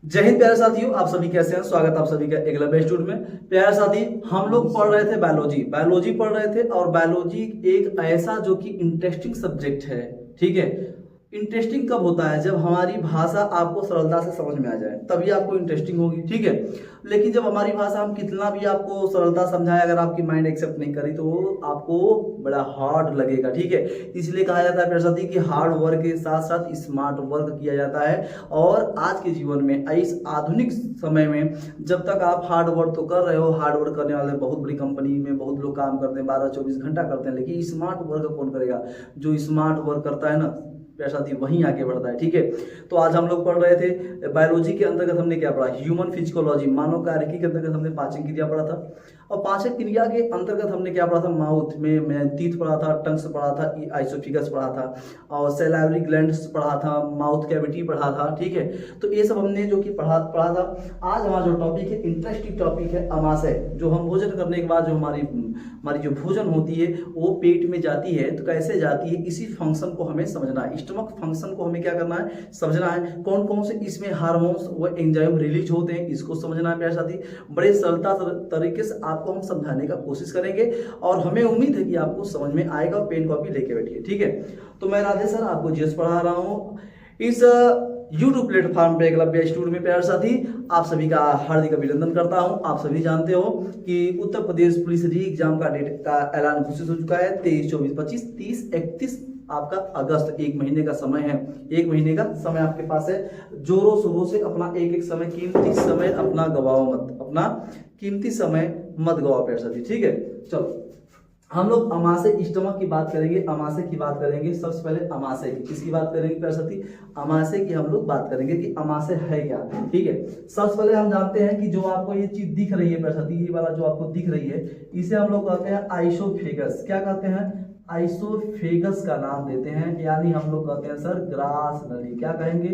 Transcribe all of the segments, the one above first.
जय हिंद प्यारे साथियों, आप सभी कैसे हैं। स्वागत आप सभी का एकलव्य इंस्टीट्यूट में। प्यारे साथी, हम लोग पढ़ रहे थे बायोलॉजी पढ़ रहे थे। और बायोलॉजी एक ऐसा जो कि इंटरेस्टिंग सब्जेक्ट है। ठीक है, इंटरेस्टिंग कब होता है? जब हमारी भाषा आपको सरलता से समझ में आ जाए, तभी आपको इंटरेस्टिंग होगी। ठीक है, लेकिन जब हमारी भाषा हम कितना भी आपको सरलता समझाए, अगर आपकी माइंड एक्सेप्ट नहीं करी तो वो आपको बड़ा हार्ड लगेगा। ठीक है, इसलिए कहा जाता है प्यारे साथी कि हार्ड वर्क के साथ साथ स्मार्ट वर्क किया जाता है। और आज के जीवन में, इस आधुनिक समय में, जब तक आप हार्ड वर्क तो कर रहे हो, हार्ड वर्क करने वाले बहुत बड़ी कंपनी में बहुत लोग काम करते हैं, 12-24 घंटा करते हैं, लेकिन स्मार्ट वर्क कौन करेगा? जो स्मार्ट वर्क करता है ना प्यारे साथी, वहीं आगे बढ़ता है। ठीक है, तो आज हम लोग पढ़ रहे थे बायोलॉजी के अंतर्गत हमने क्या पढ़ा? ह्यूमन फिजियोलॉजी, मानव कार्य के अंतर्गत हमने पाचन क्रिया पढ़ा था। और पाचन क्रिया के अंतर्गत हमने क्या पढ़ा था? माउथ में टीथ पढ़ा था, टंग्स पढ़ा था, आइसोफिगस पढ़ा था, और सैलाइवरी ग्लैंड्स पढ़ा था, माउथ कैविटी पढ़ा था। ठीक है, तो ये सब हमने जो कि पढ़ा था। आज हमारा जो टॉपिक है, इंटरेस्टिंग टॉपिक है अमाशय। जो हम भोजन करने के बाद जो हमारी जो भोजन होती है वो पेट में जाती है, तो कैसे जाती है, इसी फंक्शन को हमें समझना है। स्टमक फंक्शन को हमें क्या करना है? समझना है। कौन कौन से इसमें हार्मोन्स व एंजाइम रिलीज होते हैं, इसको समझना है प्यारे साथी। बड़े सरलता तरीके से आपको हम समझाने का कोशिश करेंगे, और हमें उम्मीद है कि आपको समझ में आएगा। पेन कॉपी लेके बैठिए। ठीक है, तो मैं राधे सर आपको जीएस पढ़ा रहा हूँ इस यूट्यूब प्लेटफॉर्म पे एकलव्य इंस्टीट्यूट में। प्यारे साथी, आप सभी का हार्दिक अभिनंदन करता हूं। आप सभी जानते हो कि उत्तर प्रदेश पुलिस री एग्जाम का डेट का ऐलान घोषित हो चुका है। 23, 24, 25, 30, 31 आपका अगस्त, एक महीने का समय है। एक महीने का समय आपके पास है। जोरों शोरों से अपना एक समय, कीमती समय अपना गवाओ मत, अपना कीमती समय मत गवाओ प्यारे साथी। ठीक है, चलो हम लोग अमाशय स्टमक की बात करेंगे, अमाशय की बात करेंगे। सबसे पहले अमाशय की किसकी बात करेंगे प्यारे साथी? अमाशय की हम लोग बात करेंगे कि अमाशय है क्या। ठीक है, सबसे पहले हम जानते हैं कि जो आपको ये चीज दिख रही है प्यारे साथी, ये वाला जो आपको दिख रही है, इसे हम लोग कहते हैं आइसोफेगस। क्या कहते हैं? आइसोफेगस का नाम देते हैं। यानी हम लोग कहते हैं सर ग्रास नली। क्या कहेंगे?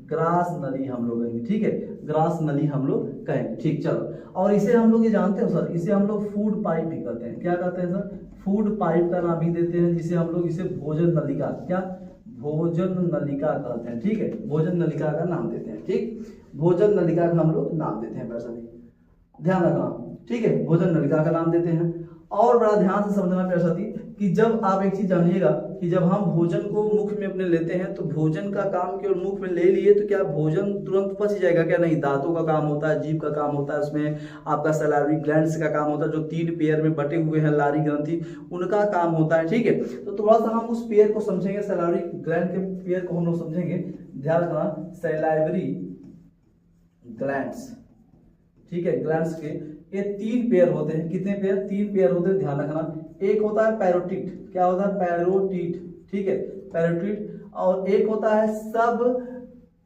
ग्रास नली हम लोग कहेंगे। ठीक है, ग्रास नली हम लोग कहेंगे। ठीक, चलो। और इसे हम लोग ये जानते हो सर, इसे हम लोग फूड पाइप भी कहते हैं। क्या कहते हैं सर? फूड पाइप का नाम भी देते हैं, जिसे हम लोग इसे भोजन नलिका, क्या भोजन नलिका कहते हैं। ठीक है, भोजन नलिका का नाम देते हैं। ठीक, भोजन नलिका का हम लोग नाम देते हैं प्यारे साथी, ध्यान रखना। ठीक है, भोजन नलिका का नाम देते हैं। और बड़ा ध्यान से समझना प्यारे साथी कि जब आप एक चीज जानिएगा कि जब हम भोजन को मुख में अपने लेते हैं, तो भोजन का काम केवल मुख में ले लिए तो क्या भोजन तुरंत पच जाएगा? क्या नहीं, दांतों का काम होता है, जीभ का काम होता है, उसमें आपका सैलाइवरी ग्लैंड्स का काम होता है, जो 3 पेयर में बटे हुए हैं लारी ग्रंथि, उनका काम होता है। ठीक है, तो थोड़ा सा हम उस पेयर को समझेंगे, सैलाइवरी ग्लैंड के पेयर को हम लोग समझेंगे। ध्यान रखना, सैलाइवरी ग्लैंड्स। ठीक है, ग्लैंड्स के ये 3 पेयर होते हैं। कितने पेयर? 3 पेयर होते हैं, ध्यान रखना। एक होता है पैरोटिड। क्या होता है? पैरोटिड। ठीक है, पैरोटिड। और एक होता है सब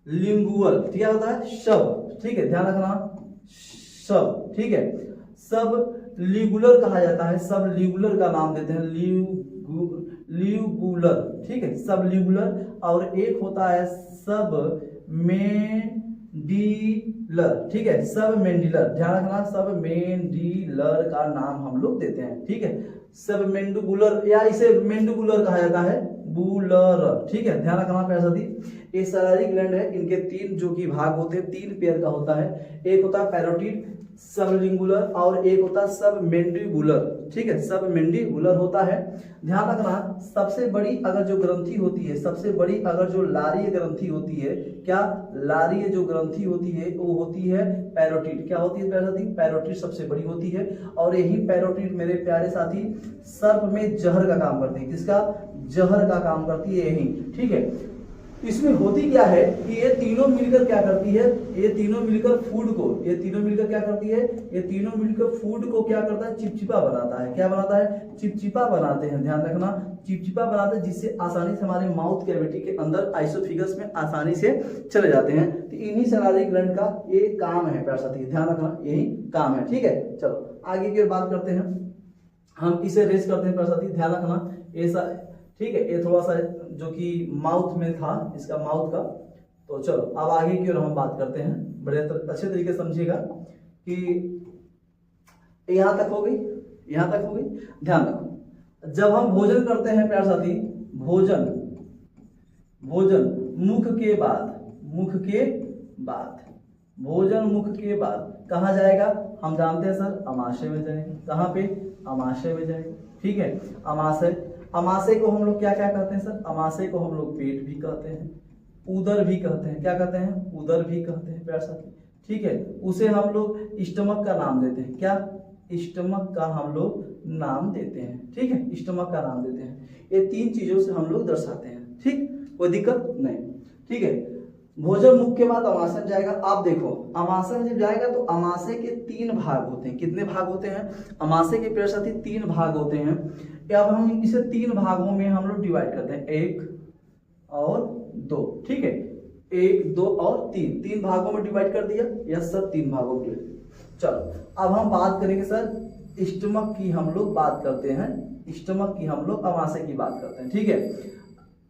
लिंगुअल। क्या होता है? शव। ठीक है, ध्यान रखना, शव। ठीक है, सब लिगुलर कहा जाता है, सब लिगुलर का नाम देते हैं, लिगुलर। ठीक है, सब लिगुलर। और एक होता है सब मेंडिलर। ठीक है, सब मेंडिलर। ध्यान रखना, सब मेंडिलर का नाम हम लोग देते हैं। ठीक है, सब मेंडुबुलर, या इसे मेंडुबुलर कहा जाता है, बुलर। ठीक है, ध्यान रखना प्यारे साथी। ये सैलाइवरी ग्लैंड है, इनके 3 जो कि भाग होते हैं, 3 पेयर का होता है। एक होता है पैरोटिड, सबलिंगुलर, और एक होता है सब मेंडिबुलर। ठीक है, सब मेंडिबुलर होता है। ध्यान रखना, सबसे बड़ी अगर जो ग्रंथि होती है, सबसे बड़ी अगर जो लारीय ग्रंथि होती है, क्या लारीय जो ग्रंथि होती है वो होती है पैरोटिड। क्या होती है प्यारे साथी? पैरोटिड सबसे बड़ी होती है। और यही पैरोटिड मेरे प्यारे साथी सर्प में जहर का काम करती है। किसका? जहर का काम करती है यही। ठीक है, इसमें होती क्या है कि ये तीनों मिलकर क्या करती है? ये तीनों मिलकर फूड को, ये तीनों मिलकर क्या करती है? ये तीनों मिलकर फूड को क्या करता है? चिपचिपा बनाता है। क्या बनाता है? चिपचिपा बनाते हैं। ध्यान रखना, चिपचिपा बनाते हैं, जिससे आसानी से हमारे माउथ कैविटी के अंदर आइसोफिगस में आसानी से चले जाते हैं। तो इन्हीं सैलाइवरी ग्लैंड का ये काम है प्यारे साथी, ध्यान रखना, यही काम है। ठीक है, चलो आगे की बात करते हैं। हम इसे रेस करते हैं प्यारे साथी, ध्यान रखना ऐसा। ठीक है, ये थोड़ा सा जो कि माउथ में था, इसका माउथ का। तो चलो अब आगे की ओर हम बात करते हैं। बड़े अच्छे तरीके से समझिएगा कि यहां तक हो गई, यहां तक हो गई। ध्यान रखो, जब हम भोजन करते हैं प्यारे साथी, भोजन भोजन मुख के बाद, मुख के बाद भोजन मुख के बाद कहाँ जाएगा, हम जानते हैं सर अमाशय में जाएगा। कहाँ पे, अमाशय में जाएगा। ठीक है, अमाशय, अमाशय को हम लोग क्या क्या कहते हैं सर, अमाशय को हम लोग पेट भी कहते हैं, उदर भी कहते हैं। क्या कहते हैं, उदर भी कहते हैं प्यार साथी। ठीक है, उसे हम लोग स्टमक का नाम देते हैं। क्या, स्टमक का हम लोग नाम देते हैं। ठीक है, स्टमक का नाम देते हैं। ये तीन चीजों से हम लोग दर्शाते हैं। ठीक, कोई दिक्कत नहीं। ठीक है, भोजन मुख के बाद अमाशय जाएगा। आप देखो अमाशय में जब जाएगा तो अमाशय के 3 भाग होते हैं। कितने भाग होते हैं, अमाशय के प्यार साथी 3 भाग होते हैं। अब हम इसे 3 भागों में हम लोग डिवाइड करते हैं, 1 और 2। ठीक है, 1, 2 और 3 भागों में डिवाइड कर दिया। यस सर, 3 भागों में। चलो अब हम बात करेंगे सर स्टमक की, हम लोग बात करते हैं स्टमक की, हम लोग अमाशय की बात करते हैं। ठीक है,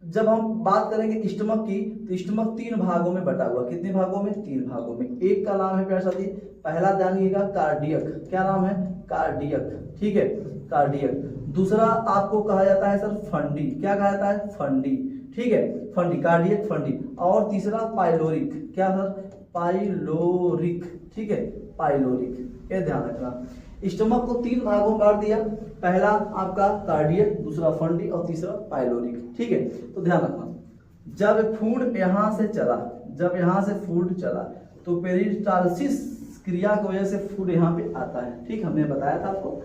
जब हम बात करेंगे स्टमक की तो स्टमक 3 भागों में बटा हुआ। कितने भागों में, 3 भागों में। एक का नाम है प्यार साथी, पहला जानिएगा कार्डियक। क्या नाम है, कार्डियक। ठीक है, कार्डियक। दूसरा आपको कहा जाता है सर फंडी। क्या कहा जाता है, फंडी। ठीक है, फंडी, कार्डियक फंडी। और तीसरा पाइलोरिक। क्या सर, पाइलोरिक। ठीक है, पाइलोरिक। ये ध्यान रखना। स्टमक को 3 भागों में बांट दिया, पहला आपका कार्डियक, दूसरा फंडी और तीसरा पाइलोरिक। ठीक है, तो ध्यान रखना जब फूड यहां से चला, जब यहां से फूड चला तो पेरिस्टालसिस क्रिया की वजह से फूड यहाँ पे आता है। ठीक, हमने बताया था आपको।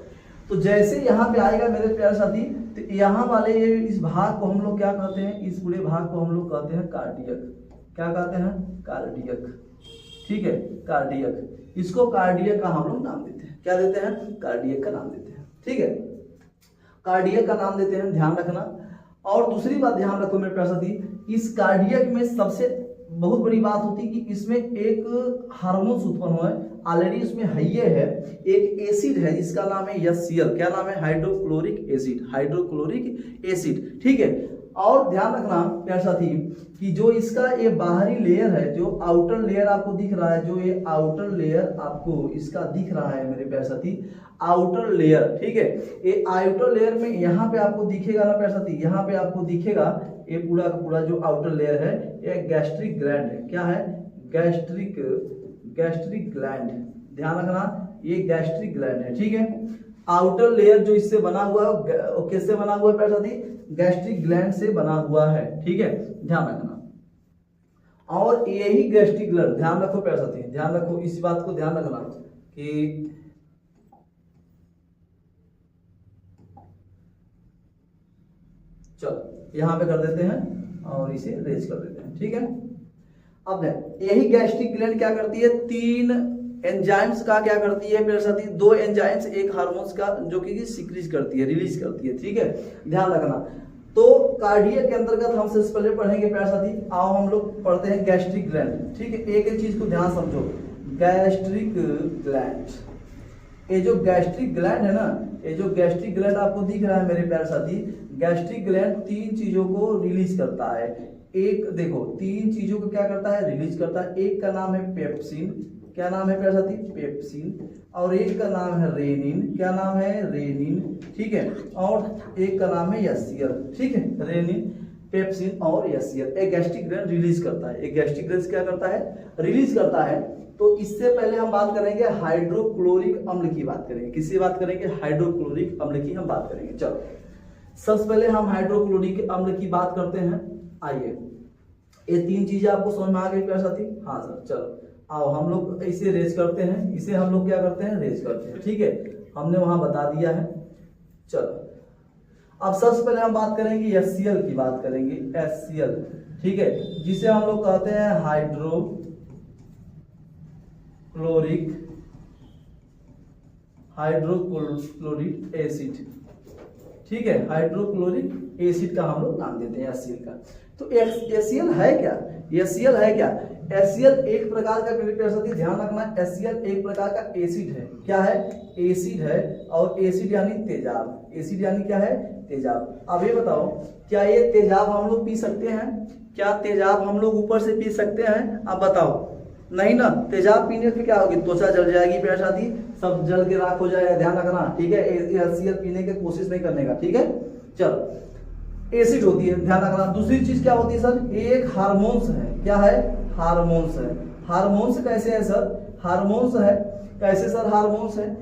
तो जैसे यहाँ पे आएगा मेरे प्यारे साथी, तो यहाँ वाले ये इस भाग को हम लोग क्या कहते हैं, इस पूरे भाग को हम लोग कहते हैं कार्डियक। क्या कहते हैं, कार्डियक। ठीक है, कार्डियक। इसको कार्डियक का हम लोग नाम देते हैं। क्या देते हैं, कार्डियक का नाम देते हैं। ठीक है, कार्डियक का नाम देते हैं, ध्यान रखना। और दूसरी बात ध्यान रखो मेरे प्यारे साथी, इस कार्डियक में सबसे बहुत बड़ी बात होती है कि इसमें एक हार्मोन्स उत्पन्न हुआ है। ऑलरेडी इसमें हइये है, एक एसिड है जिसका नाम है HCl। क्या नाम है, हाइड्रोक्लोरिक एसिड। Hydrochloric acid. ठीक है, और ध्यान रखना प्यारे साथी कि जो इसका ये बाहरी लेयर है, जो आउटर लेयर आपको दिख रहा है, जो ये आउटर लेयर आपको इसका दिख रहा है मेरे प्यारे साथी, आउटर लेयर। ठीक है, ये आउटर लेयर में यहाँ पे आपको दिखेगा ना प्यारे साथी, यहाँ पे आपको दिखेगा ये पूरा का पूरा जो आउटर लेयर है ये गैस्ट्रिक ग्लैंड है। क्या है, गैस्ट्रिक ग्लैंड। ध्यान रखना ये गैस्ट्रिक ग्लैंड है। ठीक है, आउटर लेयर जो इससे बना हुआ है वो किससे बना हुआ है प्यारे साथी, गैस्ट्रिक ग्लैंड से बना हुआ है। ठीक है, ध्यान रखना। और यही गैस्ट्रिक ग्लैंड, ध्यान रखो प्यारे साथी, ध्यान रखो इस बात को, ध्यान रखना कि चलो यहां पे कर देते हैं और इसे रेज कर देते हैं। ठीक है, अब यही गैस्ट्रिक ग्लैंड क्या करती है, 3 एंजाइम्स का क्या करती है मेरे साथी, 2 एंजाइम्स, एक हार्मोन्स का जो कि सिक्रीज करती है, रिलीज करती है। ठीक है, ध्यान रखना। तो कार्डियक के अंतर्गत हम सबसे पहले पढ़ेंगे प्यारे साथी, आओ हम लोग पढ़ते हैं गैस्ट्रिक ग्लैंड। ठीक है, एक एक चीज को ध्यान समझो, गैस्ट्रिक ग्लैंड। ये जो गैस्ट्रिक ग्लैंड है ना, ये जो गैस्ट्रिक ग्लैंड आपको दिख रहा है मेरे प्यारे साथी, गैस्ट्रिक ग्लैंड 3 चीजों को रिलीज करता है। एक देखो 3 चीजों को क्या करता है, रिलीज करता है। एक का नाम है पेप्सिन। क्या नाम है प्यारे साथी, पेप्सिन। और एक का नाम है रेनिन। क्या नाम है, रेनिन। ठीक है, और एक का नाम है HCl। ठीक है, रेनिन, पेप्सिन और HCl एक गैस्ट्रिक ग्लैंड रिलीज करता है। एक गैस्ट्रिक ग्लैंड क्या करता है, रिलीज करता है। तो इससे पहले हम बात करेंगे हाइड्रोक्लोरिक अम्ल की बात करेंगे। किसकी बात करेंगे, हाइड्रोक्लोरिक अम्ल की हम बात करेंगे। चलो सबसे पहले हम हाइड्रोक्लोरिक अम्ल की बात करते हैं। आइए, ये 3 चीजें आपको समझ में आ गई प्यारे साथी। हाँ सर, चलो आओ हम लोग इसे रेज करते हैं। इसे हम लोग क्या करते हैं, रेज करते हैं। ठीक है, हमने वहां बता दिया है। चलो अब सबसे पहले हम बात करेंगे HCl की बात करेंगे, HCl। ठीक है, जिसे हम लोग कहते हैं हाइड्रोक्लोरिक एसिड। ठीक है, हाइड्रोक्लोरिक एसिड का हम लोग नाम देते हैं HCl का। तो HCl है क्या, HCl है क्या, HCl एक प्रकार का प्यारे साथी ध्यान रखना, HCl एक प्रकार का एसिड है। क्या है, एसिड है। और एसिड यानी तेजाब। एसिड यानी क्या है, तेजाब। अब ये बताओ क्या ये तेजाब हम लोग पी सकते हैं, क्या तेजाब हम लोग ऊपर से पी सकते हैं, अब बताओ। नहीं ना, तेजाब पीने से क्या होगी, त्वचा जल जाएगी प्यारे साथी, सब जल के राख हो जाएगा। ध्यान रखना, ठीक है, HCl पीने की कोशिश नहीं करने का। ठीक है, चलो एसिड होती है, ध्यान रखना। दूसरी चीज क्या होती है सर, एक हार्मोन्स है। क्या है, हार्मोन्स है। हार्मोन्स कैसे है सर, हार्मोन्स है कैसे सर, हार्मोन्स है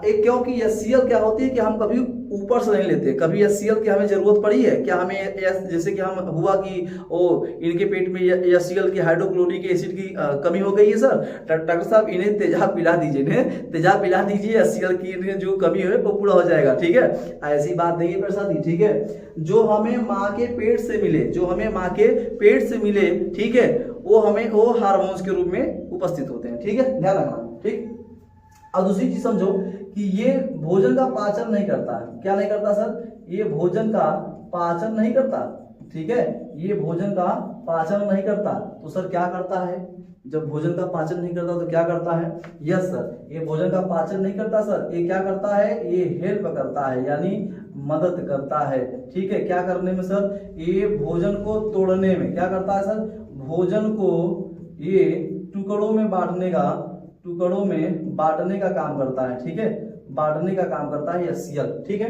एक, क्योंकि HCl क्या होती है कि हम कभी ऊपर से नहीं लेते, कभी HCl की हमें जरूरत पड़ी है क्या, हमें जैसे कि हम हुआ कि ओ इनके पेट में HCl की हाइड्रोक्लोरिक एसिड की कमी हो गई है सर, डॉक्टर साहब इन्हें तेजाब पिला दीजिए, इन्हें तेजाब पिला दीजिए, HCl की जो कमी है वो पूरा हो जाएगा, ठीक है। ऐसी बात नहीं है प्रसाद जी, ठीक है। जो हमें माँ के पेट से मिले, जो हमें माँ के पेट से मिले, ठीक है, वो हार्मोन्स के रूप में उपस्थित होते हैं, ठीक है, ध्यान रखना, ठीक। अब दूसरी चीज समझो कि ये भोजन का पाचन नहीं करता है, क्या नहीं करता सर, ये भोजन का पाचन नहीं करता, ठीक है, ये भोजन का पाचन नहीं करता, तो सर क्या करता है, जब भोजन का पाचन नहीं करता तो क्या करता है, यस सर, ये भोजन का पाचन नहीं करता सर, ये क्या करता है, ये हेल्प करता है, यानी मदद करता है, ठीक है, क्या करने में सर, ये भोजन को तोड़ने में, क्या करता है सर, भोजन को ये टुकड़ों में बांटने का काम करता है, ठीक है, बांटने का काम करता है HCl, ठीक है।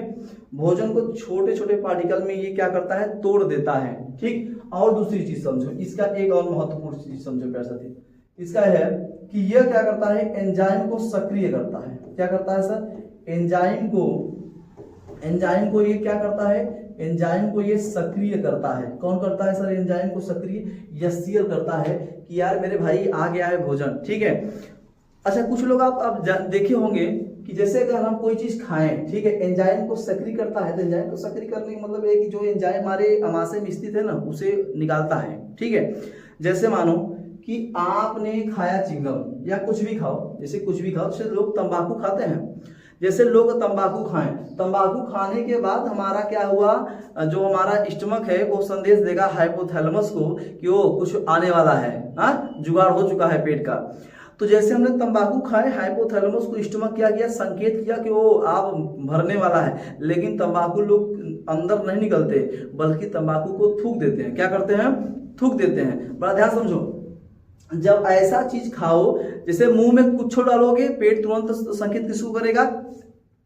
भोजन को छोटे छोटे पार्टिकल में ये क्या करता है, तोड़ देता है, ठीक। और दूसरी चीज समझो, इसका एक और महत्वपूर्ण चीज समझो प्यारे साथी, इसका है कि यह क्या करता है, एंजाइम को सक्रिय करता है, क्या करता है सर, एंजाइम को ये क्या करता है, एंजाइम को ये सक्रिय करता है, कौन करता है सर, एंजाइम को सक्रिय HCl करता है कि यार मेरे भाई आ गया है भोजन, ठीक है। अच्छा कुछ लोग आप देखे होंगे कि जैसे अगर हम कोई चीज खाएं, ठीक है, एंजाइम को सक्रिय करता है, तो एंजाइम को सक्रिय करने का मतलब है कि जो एंजाइम हमारे अमाशय में स्थित है ना उसे निकालता है, ठीक है। जैसे मानो कि आपने खाया चिंगम या कुछ भी खाओ, जैसे कुछ भी खाओ, जैसे लोग तंबाकू खाते हैं, जैसे लोग तंबाकू खाएं, तंबाकू खाने के बाद हमारा क्या हुआ, जो हमारा स्टमक है वो संदेश देगा हाइपोथैलेमस को कि वो कुछ आने वाला है, जुगाड़ हो चुका है पेट का। तो जैसे हमने तंबाकू खाए, हाइपोथैलेमस को स्टमक क्या किया, संकेत किया कि वो आप भरने वाला है, लेकिन तंबाकू लोग अंदर नहीं निकलते बल्कि तंबाकू को थूक देते हैं, क्या करते हैं, थूक देते हैं। बड़ा ध्यान समझो, जब ऐसा चीज खाओ, जैसे मुंह में कुछ डालोगे पेट तुरंत संकेत किसको करेगा,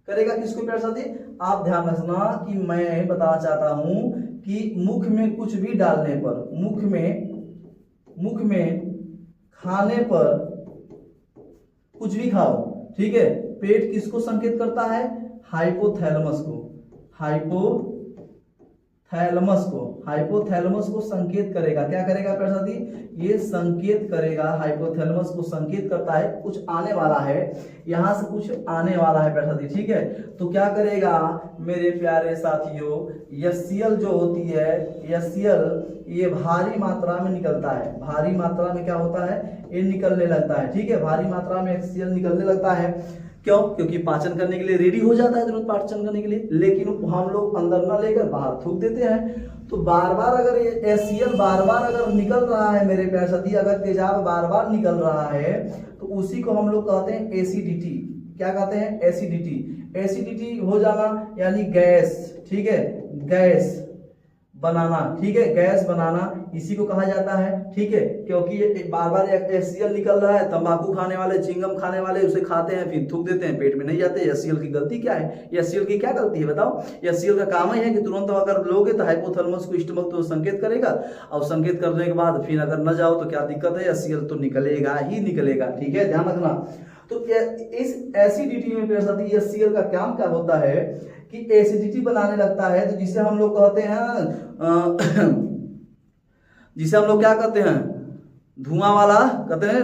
किसको प्यारे साथी, आप ध्यान रखना कि मैं बताना चाहता हूं कि मुख में कुछ भी डालने पर, मुख में खाने पर कुछ भी खाओ, ठीक है, पेट किसको संकेत करता है, हाइपोथैलेमस को संकेत करेगा, क्या करेगा प्यारे साथी, ये संकेत करेगा, हाइपोथैलेमस को संकेत करता है कुछ आने वाला है, यहां से कुछ आने वाला है प्यारे साथी, ठीक है। तो क्या करेगा मेरे प्यारे साथियों, HCl जो होती है, HCl ये भारी मात्रा में निकलता है, भारी मात्रा में क्या होता है, ये निकलने लगता है, ठीक है, भारी मात्रा में HCl निकलने लगता है, क्यों, क्योंकि पाचन करने के लिए रेडी हो जाता है तुरंत पाचन करने के लिए, लेकिन हम लोग अंदर ना लेकर बाहर थूक देते हैं। तो बार बार अगर ये HCl बार बार अगर निकल रहा है मेरे प्यारे साथी, अगर तेजाब बार बार निकल रहा है तो उसी को हम लोग कहते हैं एसिडिटी, क्या कहते हैं, एसिडिटी हो जाना यानी गैस, ठीक है, गैस बनाना, ठीक है, गैस बनाना इसी को कहा जाता है, ठीक है, क्योंकि ये बार बार HCl निकल रहा है, तंबाकू खाने वाले, चिंगम खाने वाले उसे खाते हैं फिर थूक देते हैं, पेट में नहीं जाते। HCl की गलती क्या है, HCl की क्या गलती है बताओ, HCl का काम ही है कि तुरंत अगर लोगे तो हाइपोथैलेमस को स्टमक तो संकेत करेगा, और संकेत करने के बाद फिर अगर न जाओ तो क्या दिक्कत है, HCl तो निकलेगा ही निकलेगा, ठीक है, ध्यान रखना। तो इस एसिडिटी में HCl का काम क्या होता है कि एसिडिटी बनाने लगता है, तो जिसे हम लोग कहते हैं जिसे हम लोग क्या कहते हैं, धुआं वाला कहते हैं,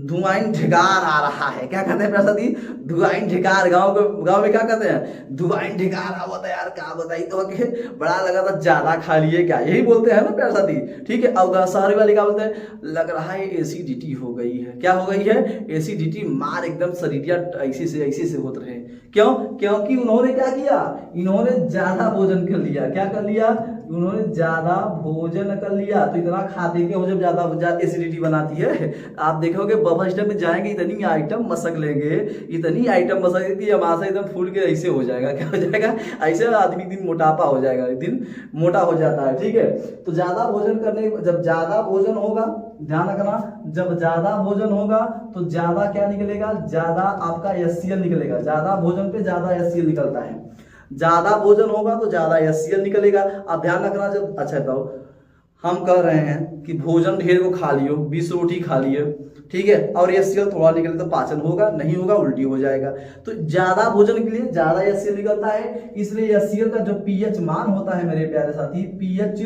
धुआं ढिकार आ रहा है, क्या कहते हैं प्रसादी, धुआं ढिकार, गांव में क्या कहते हैं, धुआं ढिकार आवत है यार, क्या बताई तो के बड़ा लगा था, ज्यादा खा लिए क्या, यही बोलते हैं ना प्रसादी, ठीक है। और शहरी वाले क्या बोलते हैं, लग रहा है एसिडिटी हो गई है, क्या हो गई है, एसिडिटी, मार एकदम शरीरिया ऐसे से होते रहे, क्यों, क्योंकि उन्होंने क्या किया, इन्होंने ज्यादा भोजन कर लिया, क्या कर लिया, उन्होंने ज्यादा भोजन कर लिया, तो इतना खाते के हो जब ज्यादा एसिडिटी बनाती है। आप देखोगे बफर सिस्टम में जाएंगे, इतनी आइटम मसक लेंगे, इतनी आइटम मसक कि हमारा एकदम फूल के ऐसे हो जाएगा, क्या हो जाएगा, ऐसे आदमी दिन मोटापा हो जाएगा, एक दिन मोटा हो जाता है, ठीक है। तो ज्यादा भोजन करने, जब ज्यादा भोजन होगा, ध्यान रखना, जब ज्यादा भोजन होगा तो ज्यादा क्या निकलेगा, ज्यादा आपका HCl निकलेगा, ज्यादा भोजन पे ज्यादा HCl निकलता है, ज्यादा भोजन होगा तो ज्यादा HCl निकलेगा। आप ध्यान रखना, जब अच्छा बताओ हम कह रहे हैं कि भोजन ढेर को खा लियो, 20 रोटी खा लिए, ठीक है, और HCl थोड़ा निकले तो पाचन होगा, नहीं होगा उल्टी हो जाएगा। तो ज्यादा भोजन के लिए ज्यादा HCl निकलता है, इसलिए HCl का जो pH मान होता है मेरे प्यारे साथी, pH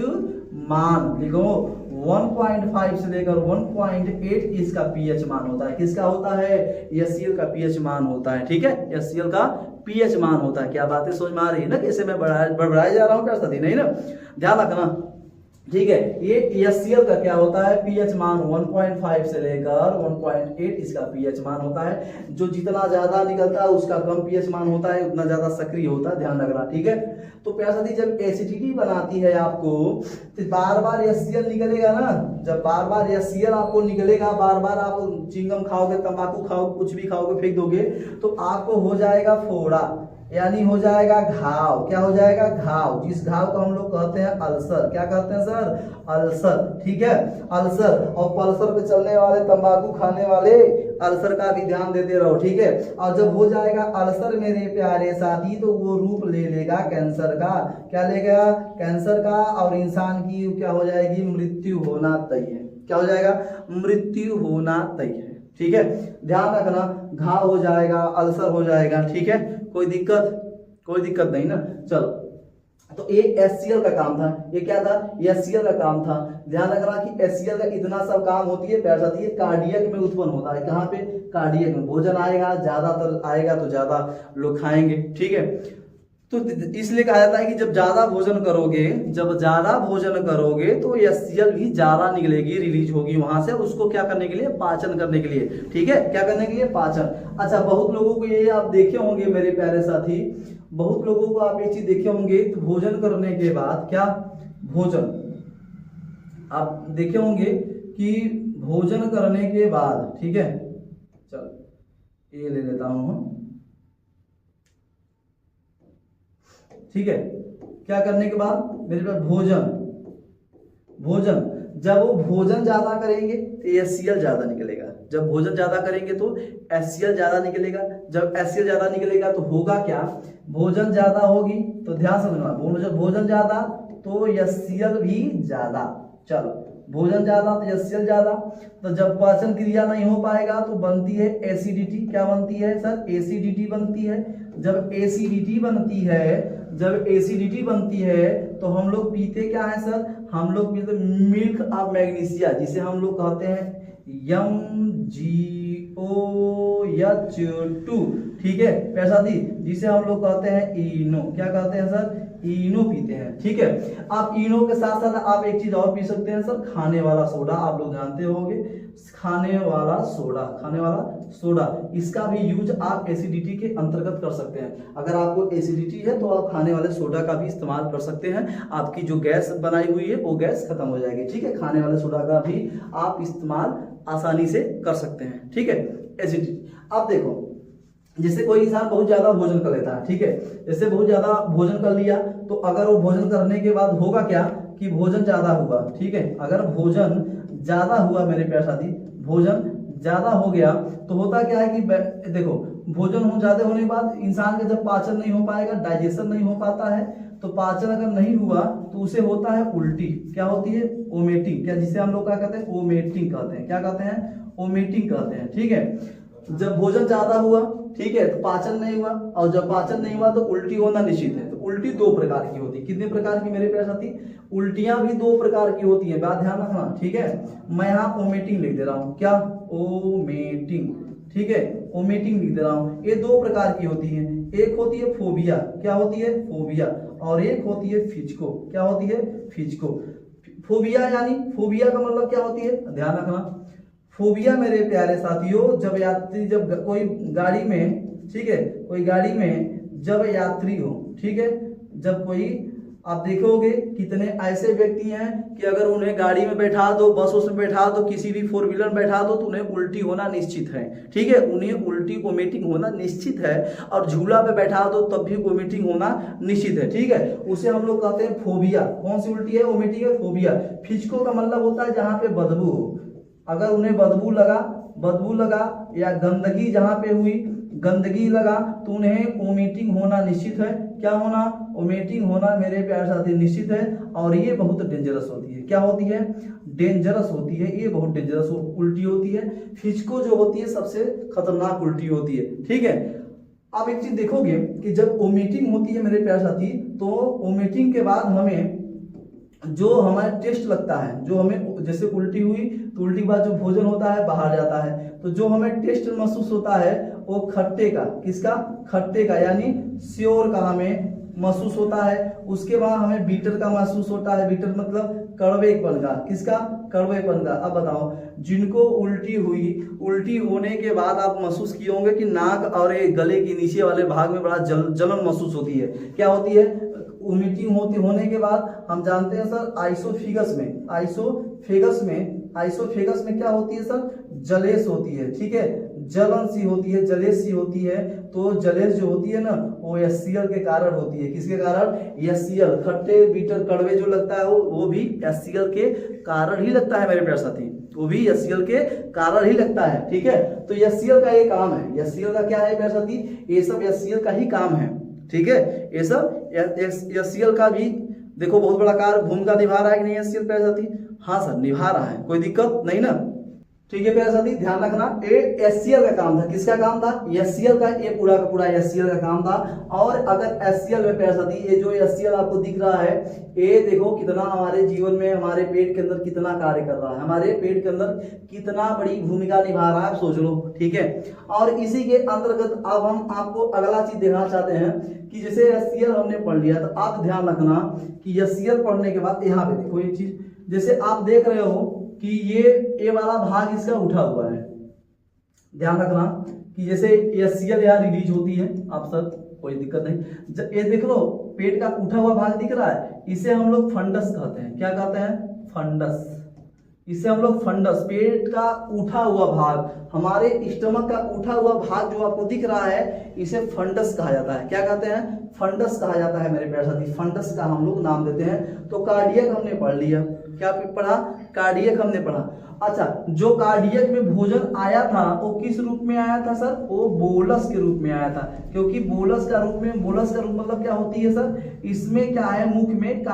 मान लिखो 1.5 से लेकर 1.8 इसका pH मान होता है। किसका होता है? HCl का pH मान होता है, ठीक है, HCl का pH मान होता है। क्या बातें समझ में आ रही है ना, कैसे मैं बढ़ाया जा रहा हूँ प्यारे साथी, नहीं ना, ध्यान रखना, ठीक है। ये HCl का क्या होता है? pH मान 1.5 से लेकर 1.8 इसका pH मान होता है। जो जितना ज्यादा निकलता है उसका कम pH मान होता है, उतना ज्यादा सक्रिय होता है, ध्यान रखना, ठीक है। तो प्यारे साथी जब एसिडिटी बनाती है आपको तो बार बार HCl निकलेगा ना, जब बार बार HCl आपको निकलेगा, बार बार आप चिंगम खाओगे, तंबाकू खाओगे, कुछ भी खाओगे, फेंक दोगे तो आपको हो जाएगा फोड़ा, यानी हो जाएगा घाव। क्या हो जाएगा? घाव। जिस घाव को हम लोग कहते हैं अल्सर। क्या कहते हैं सर? अल्सर, ठीक है, अल्सर। और पल्सर पे चलने वाले, तंबाकू खाने वाले, अल्सर का भी ध्यान देते रहो, ठीक है। और जब हो जाएगा अल्सर मेरे प्यारे साथी तो वो रूप ले लेगा कैंसर का। क्या लेगा? कैंसर का। और इंसान की क्या हो जाएगी? मृत्यु होना तय है। क्या हो जाएगा? मृत्यु होना तय है, ठीक है, ध्यान रखना। घाव हो जाएगा, अल्सर हो जाएगा, ठीक है, कोई दिक्कत नहीं ना। चलो, तो ये HCl का काम था। ये क्या था? HCl का काम था। ध्यान रखना कि HCl का इतना सब काम होती है प्यार साथी, कार्डियक में उत्पन्न होता है। कहाँ पे? कार्डियक में। भोजन आएगा, ज्यादातर आएगा तो ज्यादा लोग खाएंगे, ठीक है। तो इसलिए कहा जाता है कि जब ज्यादा भोजन करोगे तो HCl भी ज्यादा निकलेगी, रिलीज होगी वहां से, उसको क्या करने के लिए? पाचन करने के लिए, ठीक है, क्या करने के लिए? पाचन। अच्छा, बहुत लोगों को ये आप देखे होंगे मेरे प्यारे साथी, बहुत लोगों को आप ये चीज देखे होंगे, तो भोजन करने के बाद क्या, भोजन आप देखे होंगे कि भोजन करने के बाद, ठीक है, चल ये ले लेता हूं, ठीक है, क्या करने के बाद मेरे पास भोजन जब वो भोजन ज्यादा करेंगे तो HCl ज्यादा निकलेगा। जब भोजन ज्यादा करेंगे तो HCl ज्यादा निकलेगा। जब HCl ज्यादा निकलेगा तो होगा क्या? भोजन ज्यादा होगी तो ध्यान समझना, भोजन ज्यादा तो HCl भी ज्यादा। चलो, भोजन ज्यादा तो HCl ज्यादा। तो जब पाचन क्रिया नहीं हो पाएगा तो बनती है एसिडिटी। क्या बनती है सर? एसिडिटी बनती है। जब एसिडिटी बनती है तो हम लोग पीते क्या है सर? हम लोग पीते मिल्क ऑफ मैग्नीशिया, जिसे हम लोग कहते हैं MgOH2, ठीक है पैसा दी, जिसे हम लोग कहते हैं इनो। क्या कहते हैं सर? इनो पीते हैं, ठीक है। आप इनो के साथ साथ आप एक चीज और पी सकते हैं सर, खाने वाला सोडा। आप लोग जानते होंगे खाने वाला सोडा, इसका भी यूज आप एसिडिटी के अंतर्गत कर सकते हैं। अगर आपको एसिडिटी है तो आप खाने वाले सोडा का भी इस्तेमाल कर सकते हैं, आपकी जो गैस बनाई हुई है वो गैस खत्म हो जाएगी, ठीक है। खाने वाले सोडा का भी आप इस्तेमाल आसानी से कर सकते हैं, ठीक है। एसिडिटी, आप देखो, जैसे कोई इंसान बहुत ज्यादा भोजन कर लेता है, ठीक है, जैसे बहुत ज्यादा भोजन कर लिया तो अगर वो भोजन करने के बाद होगा क्या कि भोजन ज्यादा हुआ, ठीक है। अगर भोजन ज्यादा हुआ मेरे प्यारे साथी, भोजन ज्यादा हो गया तो होता क्या है कि देखो, भोजन हो ज्यादा होने के बाद इंसान का जब पाचन नहीं हो पाएगा, डाइजेशन नहीं हो पाता है, तो पाचन अगर नहीं हुआ तो उसे होता है उल्टी। क्या होती है? वोमिटिंग। क्या, जिसे हम लोग क्या कहते हैं? वोमिटिंग कहते हैं। क्या कहते हैं? वोमिटिंग कहते हैं, ठीक है। जब भोजन ज्यादा हुआ, ठीक है, तो पाचन नहीं हुआ, और जब पाचन नहीं हुआ तो उल्टी होना निश्चित है। तो उल्टी दो प्रकार की होती है। कितने प्रकार की मेरे प्यारे साथी? उल्टियां भी दो प्रकार की होती है, बात ध्यान रखना, ठीक है। मैं यहाँ वोमिटिंग लिख दे रहा हूँ। क्या? वोमिटिंग, ठीक है, वोमिटिंग लिख दे रहा हूँ। ये दो प्रकार की होती है, एक होती है फोबिया। क्या होती है? फोबिया। और एक होती है फिजिको। क्या होती है? फिजिको। फोबिया यानी, फोबिया का मतलब क्या होती है? ध्यान रखना, फोबिया मेरे प्यारे साथियों, जब कोई गाड़ी में, ठीक है, कोई गाड़ी में जब यात्री हो, ठीक है, जब कोई, आप देखोगे कितने ऐसे व्यक्ति हैं कि अगर उन्हें गाड़ी में बैठा दो, बस में बैठा दो, किसी भी 4 व्हीलर में बैठा दो तो उन्हें उल्टी होना निश्चित है, ठीक है, उन्हें उल्टी वोमिटिंग होना निश्चित है। और झूला पे बैठा दो तब भी वोमिटिंग होना निश्चित है, ठीक है। उसे हम लोग कहते हैं फोबिया। कौन सी उल्टी है? वोमिटिंग है, फोबिया। फिजिको का मतलब होता है जहाँ पे बदबू हो। अगर उन्हें बदबू लगा या गंदगी जहाँ पे हुई, गंदगी लगा तो उन्हें वोमिटिंग होना निश्चित है। क्या होना? वोमिटिंग होना मेरे प्यारे साथी निश्चित है। और ये बहुत डेंजरस होती है। क्या होती है? डेंजरस होती है। ये बहुत डेंजरस उल्टी होती है। फिचको जो होती है सबसे खतरनाक उल्टी होती है। ठीक है, आप एक चीज देखोगे कि जब वोमिटिंग होती है मेरे प्यारे साथी, तो वोमिटिंग के बाद हमें जो हमारा टेस्ट लगता है, जो हमें जैसे उल्टी हुई तो उल्टी के बाद जो भोजन होता है बाहर जाता है, तो जो हमें टेस्ट महसूस होता है वो खट्टे का, किसका? खट्टे का, यानी श्योर का हमें महसूस होता है। उसके बाद हमें बीटर का महसूस होता है। बीटर मतलब कड़वेपन का, किसका? कड़वेपन का। अब बताओ, जिनको उल्टी हुई, उल्टी होने के बाद आप महसूस किए होंगे कि नाक और ये गले के नीचे वाले भाग में बड़ा जलन महसूस होती है। क्या होती है? वोमिटिंग होने के बाद हम जानते हैं सर आइसोफेगस में क्या होती है सर? जलेस होती है। ठीक है, जलन सी होती है, जलेस सी होती है। तो जलेस जो होती है ना, वो एचसीएल के कारण होती है। किसके कारण? एचसीएल, खट्टे बीटर कड़वे जो लगता है वो भी एचसीएल के कारण ही लगता है मेरे प्यारे साथी, वो भी एचसीएल के कारण ही लगता है। ठीक है, तो एचसीएल का ये काम है। एचसीएल का क्या है प्यारे साथी? ये सब एचसीएल का ही काम है। ठीक है, ये सब एचसीएल का भी देखो बहुत बड़ा कार्य भूमिका निभा रहा है कि नहीं एचसीएल प्यारे साथी? हाँ सर, निभा रहा है, कोई दिक्कत नहीं ना। ठीक है प्यारे साथी, ध्यान रखना, ये एचसीएल का काम था। किसका काम था? एचसीएल का। ये पूरा का पूरा एचसीएल का काम था। और अगर एचसीएल में प्यारे साथी, ये जो एचसीएल आपको दिख रहा है, ये देखो कितना हमारे जीवन में, हमारे पेट के अंदर कितना कार्य कर रहा है, हमारे पेट के अंदर कितना बड़ी भूमिका निभा रहा है, सोच लो। ठीक है, और इसी के अंतर्गत अब हम आपको अगला चीज दिखाना चाहते हैं कि जैसे एचसीएल हमने पढ़ लिया, तो आप ध्यान रखना कि एचसीएल पढ़ने के बाद यहाँ पे देखो एक चीज, जैसे आप देख रहे हो कि ये वाला भाग इसका उठा हुआ है। ध्यान रखना कि जैसे एचसीएल यहाँ रिलीज होती है, आप सर कोई दिक्कत नहीं, ये देख लो पेट का उठा हुआ भाग दिख रहा है, इसे हम लोग फंडस कहते हैं। क्या कहते हैं? फंडस। इसे हम लोग फंडस, पेट का उठा हुआ भाग, हमारे स्टमक का उठा हुआ भाग जो आपको दिख रहा है, इसे फंडस कहा जाता है। क्या कहते हैं? फंडस कहा जाता है मेरे प्यारे साथी, फंडस का हम लोग नाम देते हैं। तो कार्डियक हमने पढ़ लिया। क्या पढ़ा? कार्डियक हमने पढ़ा। अच्छा, जो कार्डियक में भोजन आया था वो किस रूप में आया था सर? वो बोलस के रूप में आया था। क्योंकि बोलस का रूप मतलब क्या होती है सर? इसमें क्या है? मुख में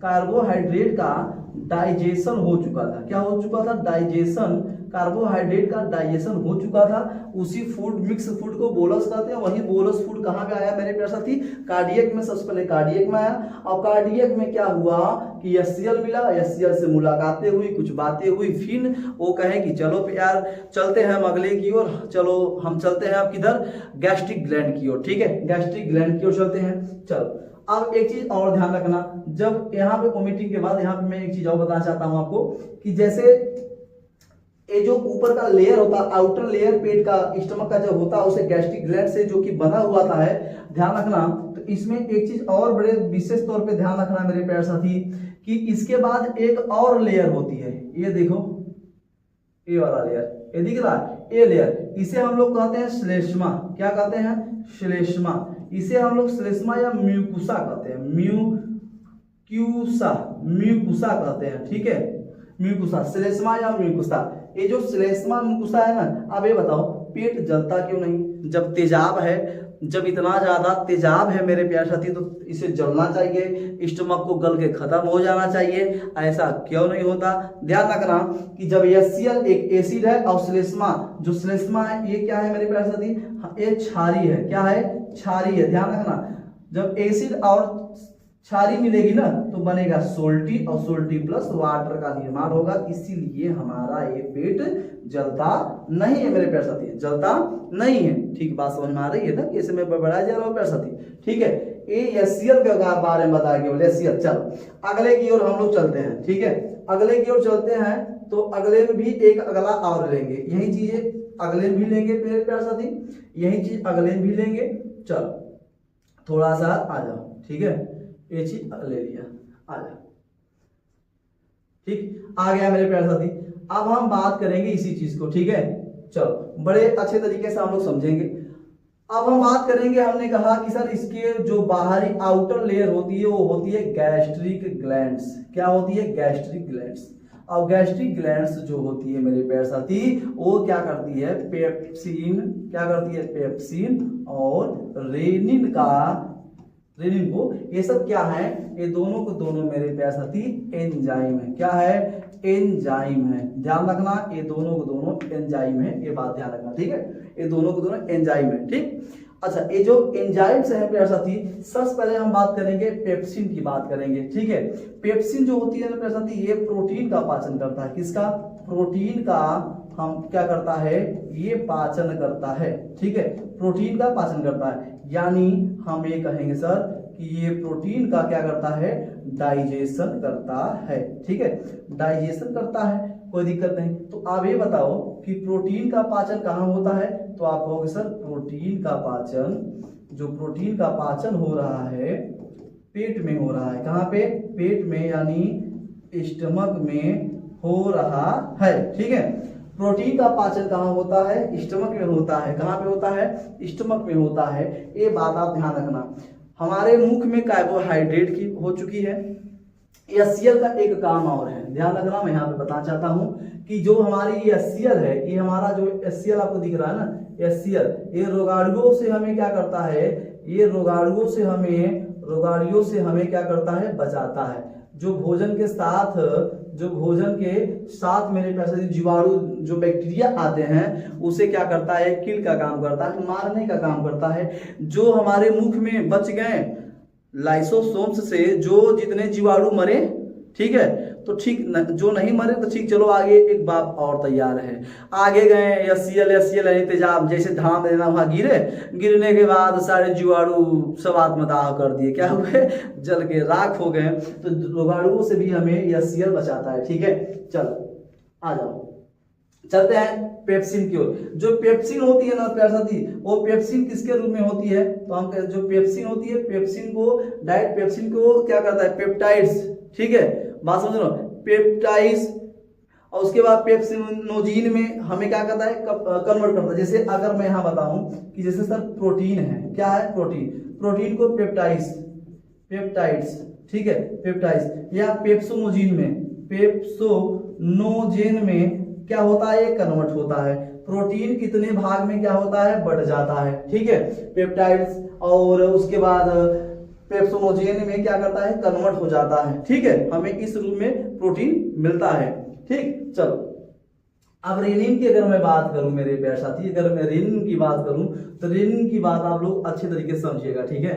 कार्बोहाइड्रेट का डाइजेशन हो चुका था। क्या हो चुका था? डाइजेशन, कार्बोहाइड्रेट का डाइजेशन हो चुका था। उसी फूड, मिक्स फूड को बोलस कहते हैं। वही बोलस फूड कहाँ पे आया मेरे प्यारे साथी? कार्डियक में। सबसे पहले कार्डियक में आया, और कार्डियक में क्या हुआ कि एचसीएल मिला, एचसीएल से मुलाकातें हुई, कुछ बातें हुई, फिर वो कहे कि चलो यार चलते हैं हम अगले की ओर, चलो हम चलते हैं अब किधर? गैस्ट्रिक ग्लैंड की ओर। ठीक है, गैस्ट्रिक ग्लैंड की ओर चलते हैं। चलो, अब एक चीज और ध्यान रखना, जब यहाँ पे वोमिटिंग के बाद यहाँ पे मैं एक चीज और बताना चाहता हूँ आपको कि जैसे ये जो ऊपर का लेयर होता है, आउटर लेयर पेट का, स्टमक का जो होता है, उसे गैस्ट्रिक ग्लैंड से जो कि बना हुआ था है, ध्यान रखना। तो इसमें एक चीज और बड़े विशेष तौर पे ध्यान रखना मेरे प्यारे साथी कि इसके बाद एक और लेयर होती है। ये देखो, ये वाला लेयर, ये दिख रहा है, ये लेयर, इसे हम लोग कहते हैं श्लेष्मा। क्या कहते हैं? श्लेष्मा। इसे हम लोग श्लेष्मा या म्यूकुसा कहते हैं। म्यूकुसा कहते हैं। ठीक है, म्यूकुसा, श्लेष्मा या म्यूकुसा। ये जो श्लेष्मा म्यूकुसा है ना, अब ये बताओ पेट जलता क्यों नहीं? जब तेजाब है, जब इतना ज्यादा तेजाब है मेरे प्यारे साथी, तो इसे जलना चाहिए, स्टमक को गल के खत्म हो जाना चाहिए। ऐसा क्यों नहीं होता? ध्यान रखना कि जब HCl एक एसिड है और श्लेष्मा, जो श्लेष्मा है ये क्या है मेरे प्यारे साथी? ये क्षारी है। क्या है? क्षारी है। ध्यान रखना, जब एसिड और क्षारी मिलेगी ना तो बनेगा सोल्टी, और सोल्टी प्लस वाटर का निर्माण होगा। इसीलिए हमारा ये पेट जलता नहीं है मेरे प्यारे साथी, जलता नहीं है। ठीक बात समझ में आ रही है ना? कैसे मैं बढ़ाया जा रहा हूँ प्यारे साथी? ठीक है, ये HCl के बारे में बताया केवल HCl। चलो अगले की ओर हम लोग चलते हैं। ठीक है, अगले की ओर चलते हैं, तो अगले में भी एक अगला और लेंगे, यही चीजें अगले भी लेंगे मेरे प्यारे साथी, यही चीज अगले भी लेंगे। चलो थोड़ा सा आ जाओ। ठीक है, ये चीज ले लिया, आ जा। ठीक, आ गया मेरे प्यारे साथी। अब हम बात करेंगे इसी चीज को। ठीक है, चलो बड़े अच्छे तरीके से हम लोग समझेंगे। अब हम बात करेंगे, हमने कहा कि सर इसके जो बाहरी आउटर लेयर होती है वो होती है गैस्ट्रिक ग्लैंड्स। क्या होती है? Gastric glands. और गैस्ट्रिक ग्लैंड्स जो होती है मेरे प्यारे साथी वो क्या करती है, पेप्सिन, क्या करती है, पेप्सिन और रेनिन को, ये सब क्या है, ये दोनों को दोनों मेरे प्यारे साथी एंजाइम है। क्या है, एंजाइम है। ध्यान रखना, ये दोनों को दोनों एंजाइम है, ये बात ध्यान रखना, ठीक है। ये दोनों को दोनों एंजाइम है, ठीक। अच्छा, ये जो एंजाइम्स है प्यारे साथी, सबसे पहले हम बात करेंगे पेप्सिन की बात करेंगे, ठीक है। पेप्सिन जो होती है ना प्यारे साथी, ये प्रोटीन का पाचन करता है। किसका, प्रोटीन का हम क्या करता है, ये पाचन करता है, ठीक है, प्रोटीन का पाचन करता है। यानी हम ये कहेंगे सर कि ये प्रोटीन का क्या करता है, डाइजेशन करता है, ठीक है, डाइजेशन करता है, कोई दिक्कत नहीं। तो आप ये बताओ कि प्रोटीन का पाचन कहाँ होता है, तो आप कहोगे सर प्रोटीन का पाचन, जो प्रोटीन का पाचन हो रहा है पेट में हो रहा है। कहाँ पे, पेट में, यानी स्टमक में हो रहा है, ठीक है। प्रोटीन का पाचन कहाँ होता है, स्टमक में होता है। कहाँ पे होता है, स्टमक में होता है। ये बात आप ध्यान रखना। हमारे मुख में कार्बोहाइड्रेट की हो चुकी है। HCl का एक काम और है, ध्यान रखना, मैं यहाँ पे बताना चाहता हूँ कि जो हमारी HCl है, ये हमारा जो HCl आपको दिख रहा है ना, HCl, ये रोगाणुओं से हमें क्या करता है, ये रोगाणुओं से हमें क्या करता है, बचाता है। जो भोजन के साथ मेरे पैसे जीवाणु जो बैक्टीरिया आते हैं उसे क्या करता है, किल का काम करता है, मारने का काम करता है। जो हमारे मुख में बच गए लाइसोसोम्स से जो जितने जीवाणु मरे, ठीक है, तो ठीक जो नहीं मरे तो ठीक, चलो आगे एक बात और तैयार है। आगे गए HCl इंतजाम, जैसे धाम देना वहां गिरने के बाद सारे जीवाणु सब आत्मदाह कर दिए, क्या हुए, जल के राख हो गए। तो रोगाणुओं से भी हमें HCl बचाता है, ठीक है। चलो आ जाओ, चलते हैं पेप्सिन की ओर। जो पेप्सिन होती है ना प्यारे साथी, वो पेप्सिन किसके रूप में होती है, तो हम जो पेप्सिन होती है, पेप्सिन को क्या करता है, पेप्टाइड्स, ठीक है, बात समझ लो, पेप्टाइड्स, और उसके बाद पेप्सिनोजीन में हमें क्या करता है, कन्वर्ट करता है। जैसे अगर मैं यहाँ बताऊं कि जैसे सर प्रोटीन है, क्या है, प्रोटीन को पेप्टाइड्स, ठीक है, पेप्टाइड्स, या पेप्सोनोजेन में क्या होता है, कन्वर्ट होता है। प्रोटीन कितने भाग में क्या होता है, बढ़ जाता है, ठीक है, पेप्टाइड्स, और उसके बाद पेप्सोनोजेन में क्या करता है, कन्वर्ट हो जाता है, ठीक है। हमें इस रूप में प्रोटीन मिलता है, ठीक। चलो अब रेनिन की अगर मैं बात करूं मेरे प्यारे साथी, अगर मैं रेनिन की बात करूं तो रेनिन की बात आप लोग अच्छे तरीके से समझिएगा, ठीक है।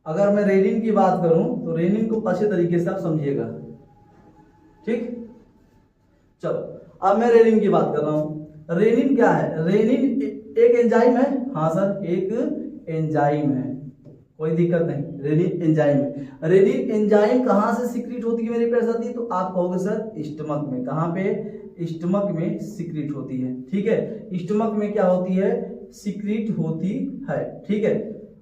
अगर मैं रेनिन की बात करूं तो रेनिन को अच्छे तरीके से आप समझिएगा, ठीक। चलो अब मैं रेनिन की बात कर रहा हूं। रेनिन क्या है, रेनिन एक एंजाइम है, हाँ सर एक एंजाइम है, कोई दिक्कत नहीं, रेनिन एंजाइम है। रेनिन एंजाइम कहां से सीक्रेट होती है मेरे प्यारे साथी, तो आप कहोगे सर स्टमक में। कहां पे, स्टमक में सीक्रेट होती है, ठीक है। स्टमक में क्या होती है, सीक्रेट होती है, ठीक है,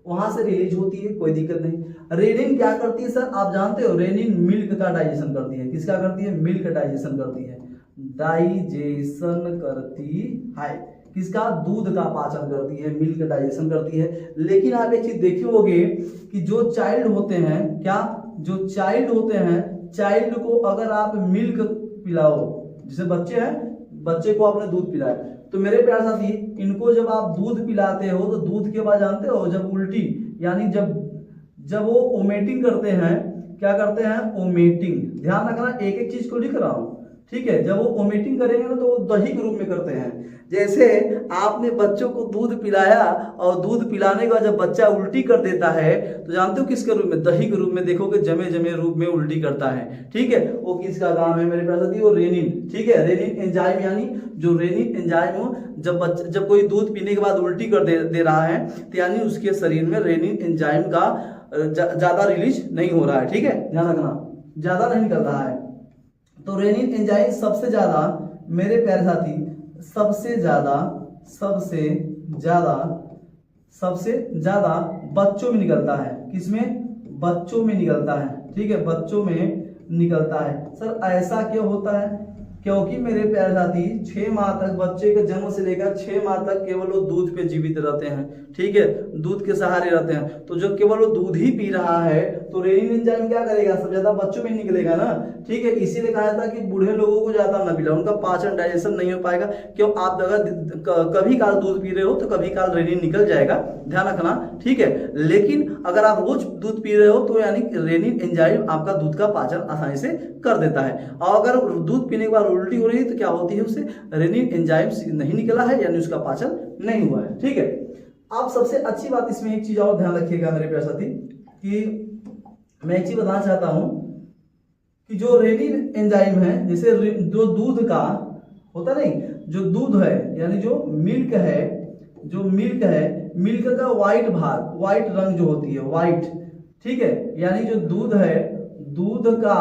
वहां से रिलीज होती है, कोई दिक्कत नहीं। रेनिन क्या करती है सर, आप जानते हो, रेनिन मिल्क का डाइजेशन करती है। किसका करती है, मिल्क डाइजेशन करती है, डाइजेशन करती है। किसका, दूध का पाचन करती है, मिल्क डाइजेशन करती है। लेकिन आप एक चीज देखे होंगे कि जो चाइल्ड होते हैं, क्या, जो चाइल्ड होते हैं, चाइल्ड को अगर आप मिल्क पिलाओ, जैसे बच्चे हैं, बच्चे को आपने दूध पिलाया, तो मेरे प्यारे साथी इनको जब आप दूध पिलाते हो तो दूध के बाद जानते हो, जब उल्टी, यानी जब वो ओमेटिंग करते हैं, क्या करते हैं, ओमेटिंग, ध्यान रखना, एक एक चीज को लिख रहा हूं, ठीक है। जब वो वोमिटिंग करेंगे ना तो वो दही के रूप में करते हैं। जैसे आपने बच्चों को दूध पिलाया और दूध पिलाने के बाद जब बच्चा उल्टी कर देता है तो जानते हो किसके रूप में, दही के रूप में, देखोगे जमे जमे रूप में उल्टी करता है, ठीक है। वो किसका काम है मेरे पास, वो रेनिन, ठीक है, रेनिन एंजाइम, यानी जो रेनिन एंजाइम हो, जब कोई दूध पीने के बाद उल्टी कर दे रहा है तो यानी उसके शरीर में रेनिन एंजाइम का ज्यादा रिलीज नहीं हो रहा है, ठीक है, ध्यान रखना, ज्यादा नहीं निकल रहा है। तो रेनिन एंजाइम सबसे ज्यादा मेरे प्यारे साथी, सबसे ज्यादा बच्चों में निकलता है। किसमें, बच्चों में निकलता है, ठीक है, बच्चों में निकलता है। सर ऐसा क्यों होता है, क्योंकि मेरे प्यारे साथी 6 माह तक बच्चे के जन्म से लेकर 6 माह तक केवल वो दूध पे जीवित रहते हैं, ठीक है, दूध के सहारे रहते हैं। तो जब केवल वो दूध ही पी रहा है तो रेनिन एंजाइम क्या करेगा, सब ज्यादा बच्चों में ही निकलेगा ना, ठीक है। इसीलिए कहा था कि बूढ़े लोगों को ज्यादा ना पिलाओ, उनका पाचन डाइजेशन नहीं हो पाएगा। क्यों, आप अगर कभी काल दूध पी रहे हो तो कभी काल रेनिन निकल जाएगा, ध्यान रखना, ठीक है। लेकिन अगर आप रोज दूध पी रहे हो तो यानी रेनिन एंजाइम आपका दूध का पाचन आसानी से कर देता है। और अगर दूध पीने के बाद उल्टी हो रही है तो क्या होती है, उससे रेनिन एंजाइम नहीं निकला है, यानी उसका पाचन नहीं हुआ है, ठीक है। आप सबसे अच्छी बात इसमें एक चीज और ध्यान रखिएगा मेरे प्यारे साथी, कि मैं एक चीज बताना चाहता हूं कि जो रेनिन एंजाइम है, जैसे जो दूध का होता नहीं, जो दूध है यानी जो मिल्क है, मिल्क का व्हाइट भाग, व्हाइट रंग जो होती है व्हाइट, ठीक है, यानी जो दूध है, दूध का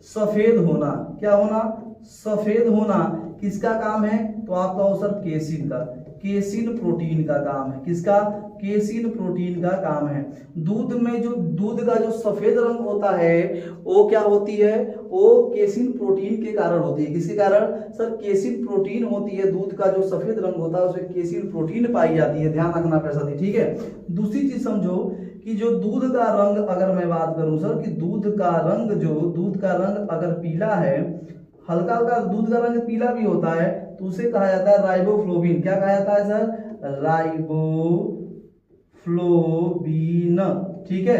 सफेद होना, क्या होना, सफेद होना किसका काम है, तो आपका वो सर केसिन का, केसिन प्रोटीन का काम है। किसका, केसिन प्रोटीन का काम है। दूध में जो दूध का जो सफेद रंग होता है वो क्या होती है, वो केसिन प्रोटीन के कारण होती है। किसके कारण, सर केसिन प्रोटीन होती है। दूध का जो सफेद रंग होता है उसमें केसिन प्रोटीन पाई जाती है, ध्यान रखना प्यारे साथी, ठीक है। दूसरी चीज समझो कि जो दूध का रंग, अगर मैं बात करूं सर कि दूध का रंग अगर पीला है, हल्का हल्का दूध का रंग पीला भी होता है, तो उसे कहा जाता है राइबोफ्लोविन। क्या कहा जाता है सर, राइबोफ्लोविन, ठीक है,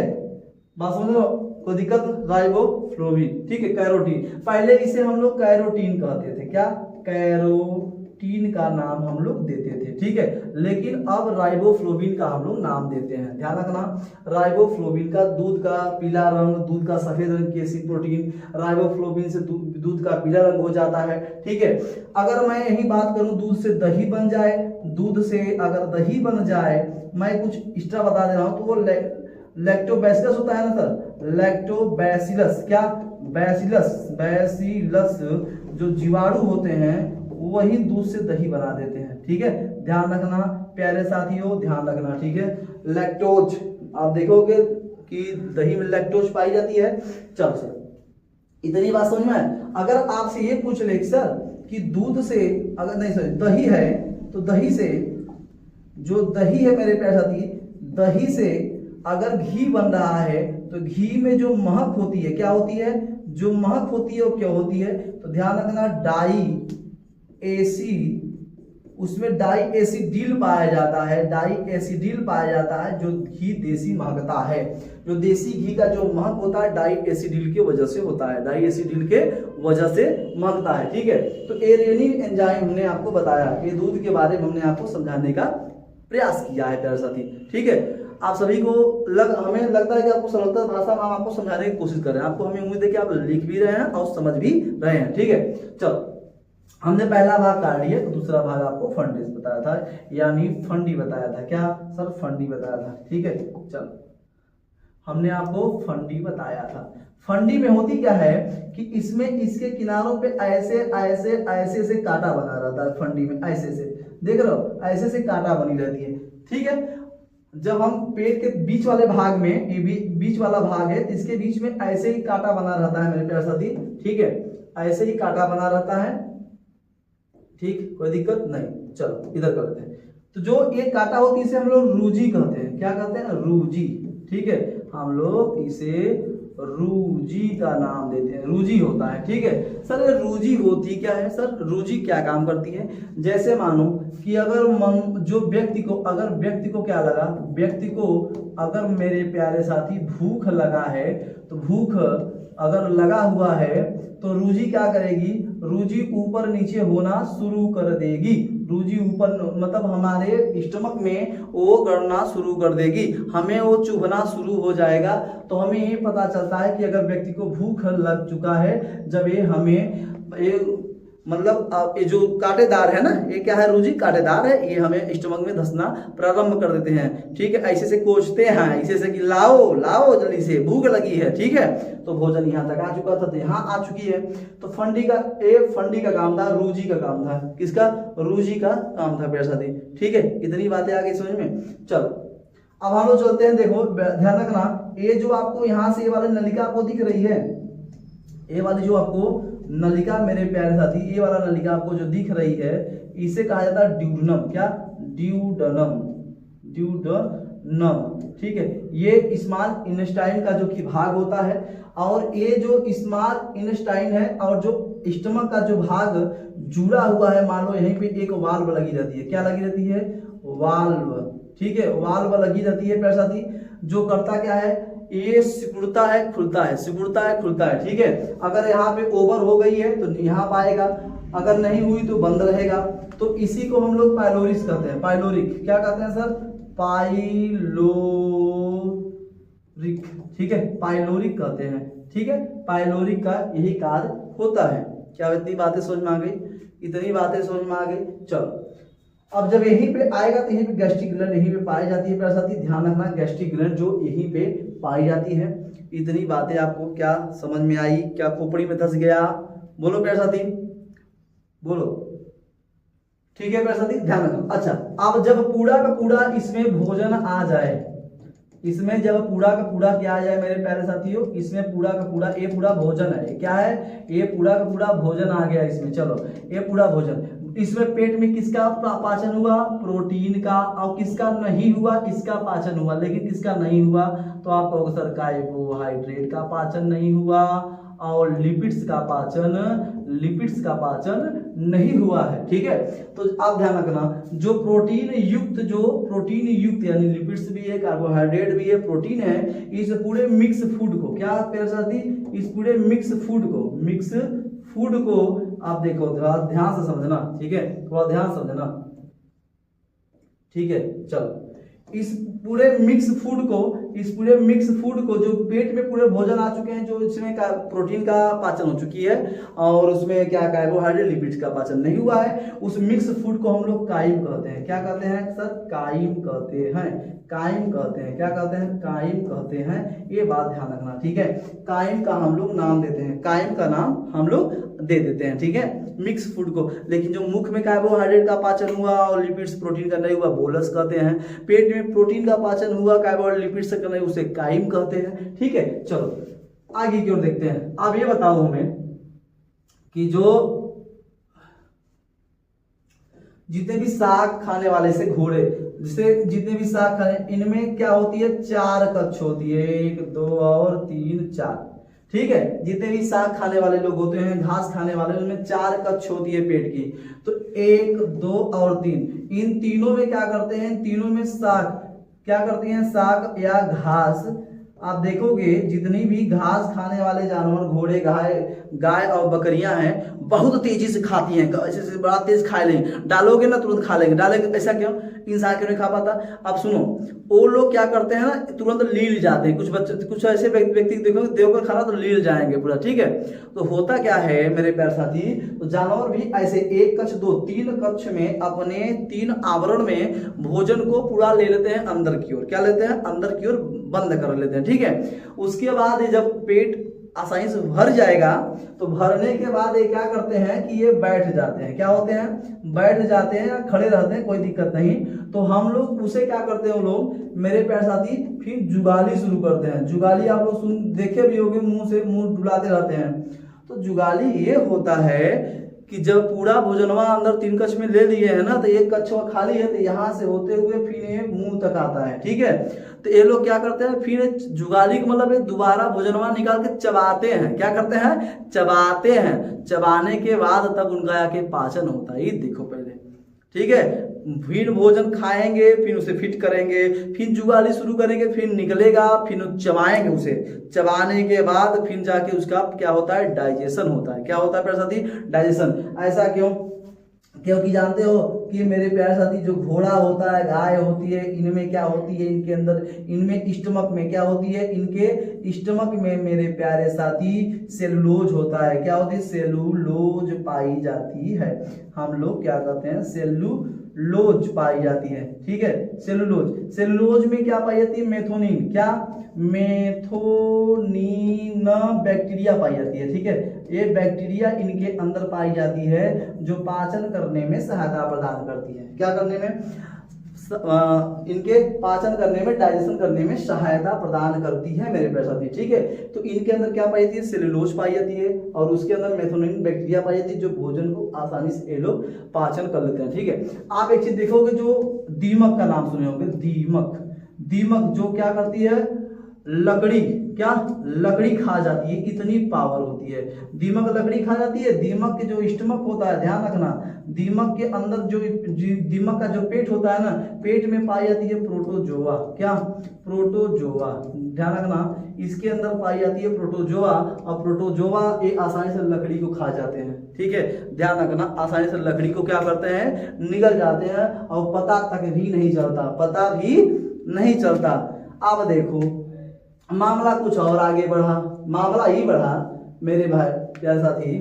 बात समझ लो, कोई दिक्कत, राइबोफ्लोविन, ठीक है। कैरोटीन, पहले इसे हम लोग कैरोटीन कहते थे, क्या, कैरोटीन का नाम हम लोग देते थे, ठीक है। लेकिन अब राइबोफ्लोविन का हम लोग नाम देते हैं, ध्यान रखना। राइबोफ्लोविन का दूध का पीला रंग, दूध का सफेद रंग केसिन प्रोटीन, राइबोफ्लोविन से दूध का पीला रंग हो जाता है, ठीक है। अगर मैं यही बात करूं, दूध से दही बन जाए, दूध से अगर दही बन जाए, मैं कुछ एक्स्ट्रा बता दे रहा हूं, तो वो लैक्टोबैसिलस होता है ना सर, लैक्टोबैसिलस, क्या, बैसिलस जो जीवाणु होते हैं वही दूध से दही बना देते हैं, ठीक है। ध्यान रखना प्यारे साथियों, ध्यान रखना, ठीक है। लैक्टोज, आप देखोगे कि दही में लैक्टोज पाई जाती है। चलो सर, इतनी बात समझ में। अगर आपसे ये पूछ ले सर कि दूध से अगर नहीं सर दही है, तो दही से, जो दही है मेरे प्यारे साथी, दही से अगर घी बन रहा है तो घी में जो महक होती है, क्या होती है, जो महक होती है वो क्या होती है, तो ध्यान रखना, उसमें डाई एसिडिल पाया जाता है, डाई-एसिडिल पाया जाता है, जो घी देसी महकता है। जो देसी घी का जो महक होता है डाई एसिडिल के वजह से होता है, डाई एसिडिल के वजह से महकता है, ठीक है। तो ये रेनिन एंजाइम हमने आपको बताया, ये दूध के बारे में हमने आपको समझाने का प्रयास किया है प्यारे साथी, ठीक है। आप सभी को हमें लगता है कि आपको सरलता भाषा में हम आपको समझाने की कोशिश कर रहे हैं। आपको हमें उम्मीद है कि आप लिख भी रहे हैं और समझ भी रहे हैं, ठीक है। चलो, हमने पहला भाग काट लिया, तो दूसरा भाग आपको फंडिस बताया था, यानी फंडी बताया था, क्या सर, फंडी बताया था, ठीक है। चलो, हमने आपको फंडी बताया था। फंडी में होती क्या है कि इसमें इसके किनारों पे ऐसे ऐसे ऐसे से कांटा बना रहता है। फंडी में ऐसे से, देख रहे हो, ऐसे से कांटा बनी रहती है, ठीक है। जब हम पेट के बीच वाले भाग में, ये बीच वाला भाग है, इसके बीच में ऐसे ही कांटा बना रहता है मेरे प्यारे साथी, ठीक है, ऐसे ही कांटा बना रहता है, ठीक, कोई दिक्कत नहीं। चलो इधर करते हैं। तो जो ये कांटा होती है इसे हम लोग रूजी कहते हैं, क्या कहते हैं, रूजी, ठीक है। हम लोग इसे रूजी का नाम देते हैं, रूजी होता है, ठीक है। सर ये रूजी होती क्या है, सर रूजी क्या काम करती है, जैसे मानो कि अगर जो व्यक्ति को क्या लगा, व्यक्ति को अगर मेरे प्यारे साथी भूख लगा है, तो भूख अगर लगा हुआ है तो रूजी क्या करेगी, रूजी ऊपर नीचे होना शुरू कर देगी। रूजी ऊपर मतलब हमारे स्टमक में वो गड़ना शुरू कर देगी, हमें वो चुभना शुरू हो जाएगा। तो हमें ये पता चलता है कि अगर व्यक्ति को भूख लग चुका है, जब ये हमें मतलब ये जो कांटेदार है ना, ये क्या है, रूजी कांटेदार है, ये हमें स्टमक में धंसना प्रारंभ कर देते हैं, ठीक है। ऐसे से कोचते हैं, ऐसे से कि लाओ लाओ जल्दी से, भूख लगी है, ठीक है। तो भोजन यहाँ तक आ चुका था, तो यहाँ आ चुकी है। तो फंडी का काम था, रूजी का काम था, किसका, रूजी का काम था प्यारे साथी, ठीक है। इतनी बातें आ गई समझ में। चलो अब हम लोग चलते हैं, देखो ध्यान रखना, ये जो आपको यहाँ से ये वाली नलिका आपको दिख रही है, ये वाली जो आपको नलिका मेरे प्यारे साथी, ये वाला नलिका आपको जो दिख रही है इसे कहा जाता है ड्यूडनम। क्या? ड्यूडनम, ड्यूडनम, ठीक है। ये स्मॉल इंटेस्टाइन का जो कि भाग होता है, और ये जो स्मॉल इंटेस्टाइन है और जो स्टमक का जो भाग जुड़ा हुआ है, मान लो यहीं पे एक वाल्व लगी रहती है। क्या लगी रहती है? वाल्व, ठीक है, वाल्व लगी रहती है प्यारे साथी, जो करता क्या है, ये सिकुड़ता है खुलता है, सिकुड़ता है खुलता है, ठीक है। अगर यहाँ पे ओवर हो गई है तो यहाँ पाएगा, अगर नहीं हुई तो बंद रहेगा। तो इसी को हम लोग पाइलोरिक कहते हैं। पाइलोरिक क्या कहते हैं सर? पाइलोरिक, ठीक है, पाइलोरिक कहते हैं, ठीक है। पाइलोरिक का यही कार्य होता है। क्या इतनी बातें समझ में आ गई? इतनी बातें समझ में आ गई। चलो, अब जब यहीं पे आएगा तो यहीं पे गैस्ट्रिक ग्लैंड यहीं पे पाई जाती है प्यारे साथी, ध्यान रखना, गैस्ट्रिक ग्लैंड जो यहीं पे पाई जाती है। इतनी बातें आपको क्या समझ में आई? क्या खोपड़ी में धंस गया? बोलो प्यारे साथी, बोलो, ठीक है प्यारे साथी, ध्यान रखना। अच्छा, अब जब पूरा का पूरा इसमें भोजन आ जाए, इसमें जब पूरा का पूरा क्या आ जाए मेरे प्यारे साथियों, इसमें पूरा का पूरा, ये पूरा भोजन है, क्या है, ये पूरा का पूरा भोजन आ गया इसमें। चलो, ये पूरा भोजन, इसमें पेट में किसका पाचन हुआ? प्रोटीन का। और किसका नहीं हुआ? इसका पाचन हुआ। लेकिन किसका नहीं हुआ? तो आप कहोगे सर कार्बोहाइड्रेट का पाचन नहीं हुआ और लिपिड्स का पाचन नहीं हुआ है, ठीक है। तो आप ध्यान रखना, जो प्रोटीन युक्त यानी लिपिड्स भी है, कार्बोहाइड्रेट भी है, प्रोटीन है, इस पूरे मिक्स फूड को, क्या प्यारे साथी, इस पूरे मिक्स फूड को आप देखो, थोड़ा ध्यान से समझना, ठीक है, थोड़ा ध्यान समझना, ठीक है। चलो, इस पूरे मिक्स फूड को जो पेट में पूरे भोजन आ चुके हैं, जो इसमें का प्रोटीन का पाचन हो चुकी है और उसमें क्या कार्बोहाइड्रेट लिपिड्स का पाचन नहीं हुआ है, उस मिक्स फूड को हम लोग काइम कहते हैं। क्या कहते हैं सर? काइम कहते हैं। काइम कहते हैं। क्या कहते हैं? काइम कहते हैं। ये बात ध्यान रखना, ठीक है। काइम का हम लोग नाम देते हैं, काइम का नाम हम लोग दे देते हैं, ठीक है, मिक्स फूड को। लेकिन जो मुख में कार्बोहाइड्रेट का पाचन हुआ और लिपिड्स प्रोटीन का नहीं हुआ, बोलस कहते हैं। पेट में प्रोटीन का पाचन हुआ, कार्बोहाइड्रेट लिपिड्स का नहीं, उसे काइम कहते हैं, ठीक है। चलो आगे की ओर देखते हैं। अब ये बताओ हमें कि जो जितने भी साग खाने वाले से घोड़े, जिसे जितने भी साग खाने, इनमें क्या होती है? 4 कक्ष होती है, 1 2 और 3 4, ठीक है। जितने भी साग खाने वाले लोग होते हैं, घास खाने वाले, उनमें 4 कक्ष होती है पेट की। तो 1 2 और 3, इन तीनों में क्या करते हैं? तीनों में साग क्या करती हैं? साग या घास। आप देखोगे जितनी भी घास खाने वाले जानवर, घोड़े, गाय और बकरियां हैं, बहुत तेजी से खाती हैं, ऐसे बड़ा तेज खा लेंगे, डालोगे ना तुरंत खा लेंगे, डालेंगे, ऐसा क्यों? इंसान क्यों नहीं खा पाता? अब सुनो, वो लोग क्या करते हैं ना, तुरंत लील जाते हैं। कुछ ऐसे व्यक्ति देखोगे देवकर खाना तो लील जाएंगे पूरा, ठीक है। तो होता क्या है मेरे प्यारे साथी, तो जानवर भी ऐसे 1 कक्ष 2 3 कक्ष में अपने 3 आवरण में भोजन को पूरा ले लेते हैं अंदर की ओर। क्या लेते हैं? अंदर की ओर बंद कर लेते हैं, ठीक है। उसके बाद जब पेट आसानी से भर जाएगा, तो भरने के बाद ये क्या करते हैं कि ये बैठ जाते हैं। क्या होते हैं? बैठ जाते हैं या खड़े रहते हैं, कोई दिक्कत नहीं। तो हम लोग उसे क्या करते हैं, वो लोग मेरे प्यारे साथी फिर जुगाली शुरू करते हैं। जुगाली आप लोग देखे भी होंगे, मुंह से मुंह डुलाते रहते हैं। तो जुगाली ये होता है कि जब पूरा भोजनवा अंदर 3 कक्ष में ले लिए है ना, तो 1 कक्ष खाली है, तो यहाँ से होते हुए फिर ये मुंह तक आता है, ठीक है। तो ये लोग क्या करते हैं, फिर जुगाली का मतलब दोबारा भोजनवा निकाल के चबाते हैं। क्या करते हैं? चबाते हैं। चबाने के बाद तब उनका आके पाचन होता है, ये देखो पहले, ठीक है। फिर भोजन खाएंगे, फिर उसे फिट करेंगे, फिर जुगाली शुरू करेंगे, फिर निकलेगा, फिर चबाएंगे उसे। चबाने के बाद फिर जाके उसका क्या होता है? डाइजेशन होता है। क्या होता है प्यारे साथी? डाइजेशन। ऐसा क्यों? क्योंकि जानते हो कि मेरे प्यारे साथी जो घोड़ा होता है, गाय होती है, इनमें क्या होती है? इनके अंदर, इनमें स्टमक में क्या होती है? इनके स्टमक में मेरे प्यारे साथी सेलुलोज होता है। क्या होती है? सेलुलोज पाई जाती है। हम लोग क्या कहते हैं? सेलुलोज पाई जाती है, ठीक है। सेलुलोज में क्या पाई जाती है? मेथोनिन। क्या? मेथोनिन बैक्टीरिया पाई जाती है, ठीक है। ये बैक्टीरिया इनके अंदर पाई जाती है, जो पाचन करने में सहायता प्रदान करती है। क्या करने में? इनके पाचन करने में, डाइजेशन करने में सहायता प्रदान करती है मेरे प्यारे साथी। ठीक है, तो इनके अंदर क्या पाई जाती है, सेलुलोज पाई जाती है और उसके अंदर मेथोनिन बैक्टीरिया पाई जाती है जो भोजन को आसानी से ये लोग पाचन कर लेते हैं। ठीक है, आप एक चीज देखोगे, जो दीमक का नाम सुने होंगे, दीमक, दीमक जो क्या करती है, लकड़ी, क्या लकड़ी खा जाती है, इतनी पावर होती है। दीमक लकड़ी खा जाती है। दीमक के जो स्टमक होता है, ध्यान रखना, दीमक के अंदर जो दीमक का जो पेट होता है ना, पेट में पाई जाती है प्रोटोजोआ, क्या प्रोटोजोआ, ध्यान रखना, इसके अंदर पाई जाती है प्रोटोजोआ और प्रोटोजोआ ये आसानी से लकड़ी को खा जाते हैं। ठीक है, ध्यान रखना, आसानी से लकड़ी को क्या करते हैं, निगल जाते हैं और पता तक भी नहीं चलता, पता भी नहीं चलता। अब देखो मामला कुछ और आगे बढ़ा, मामला ही बढ़ा मेरे भाई प्यारे साथी,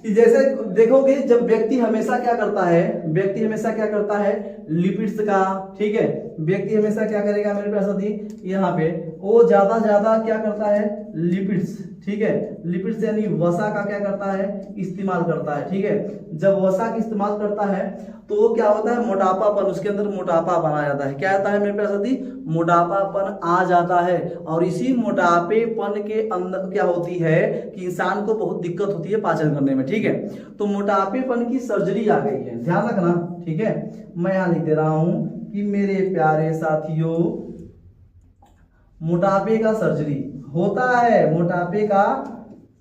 कि जैसे देखोगे जब व्यक्ति हमेशा क्या करता है, व्यक्ति हमेशा क्या करता है, लिपिड्स का, ठीक है, व्यक्ति हमेशा क्या करेगा मेरे प्यारे साथी, यहाँ पे वो ज्यादा क्या करता है, लिपिड्स, ठीक है, लिपिड्स यानी वसा का क्या करता है, इस्तेमाल करता है। ठीक है, जब वसा का इस्तेमाल करता है तो क्या होता है, मोटापापन, उसके अंदर मोटापापन आ जाता है। क्या आता है मेरे प्यारे साथी, मोटापापन आ जाता है और इसी मोटापेपन के अंदर क्या होती है कि इंसान को बहुत दिक्कत होती है पाचन करने में। ठीक है, तो मोटापेपन की सर्जरी आ गई है, ध्यान रखना। ठीक है, मैं यहाँ लिख दे रहा हूं कि मेरे प्यारे साथियों, मोटापे का सर्जरी होता है, मोटापे का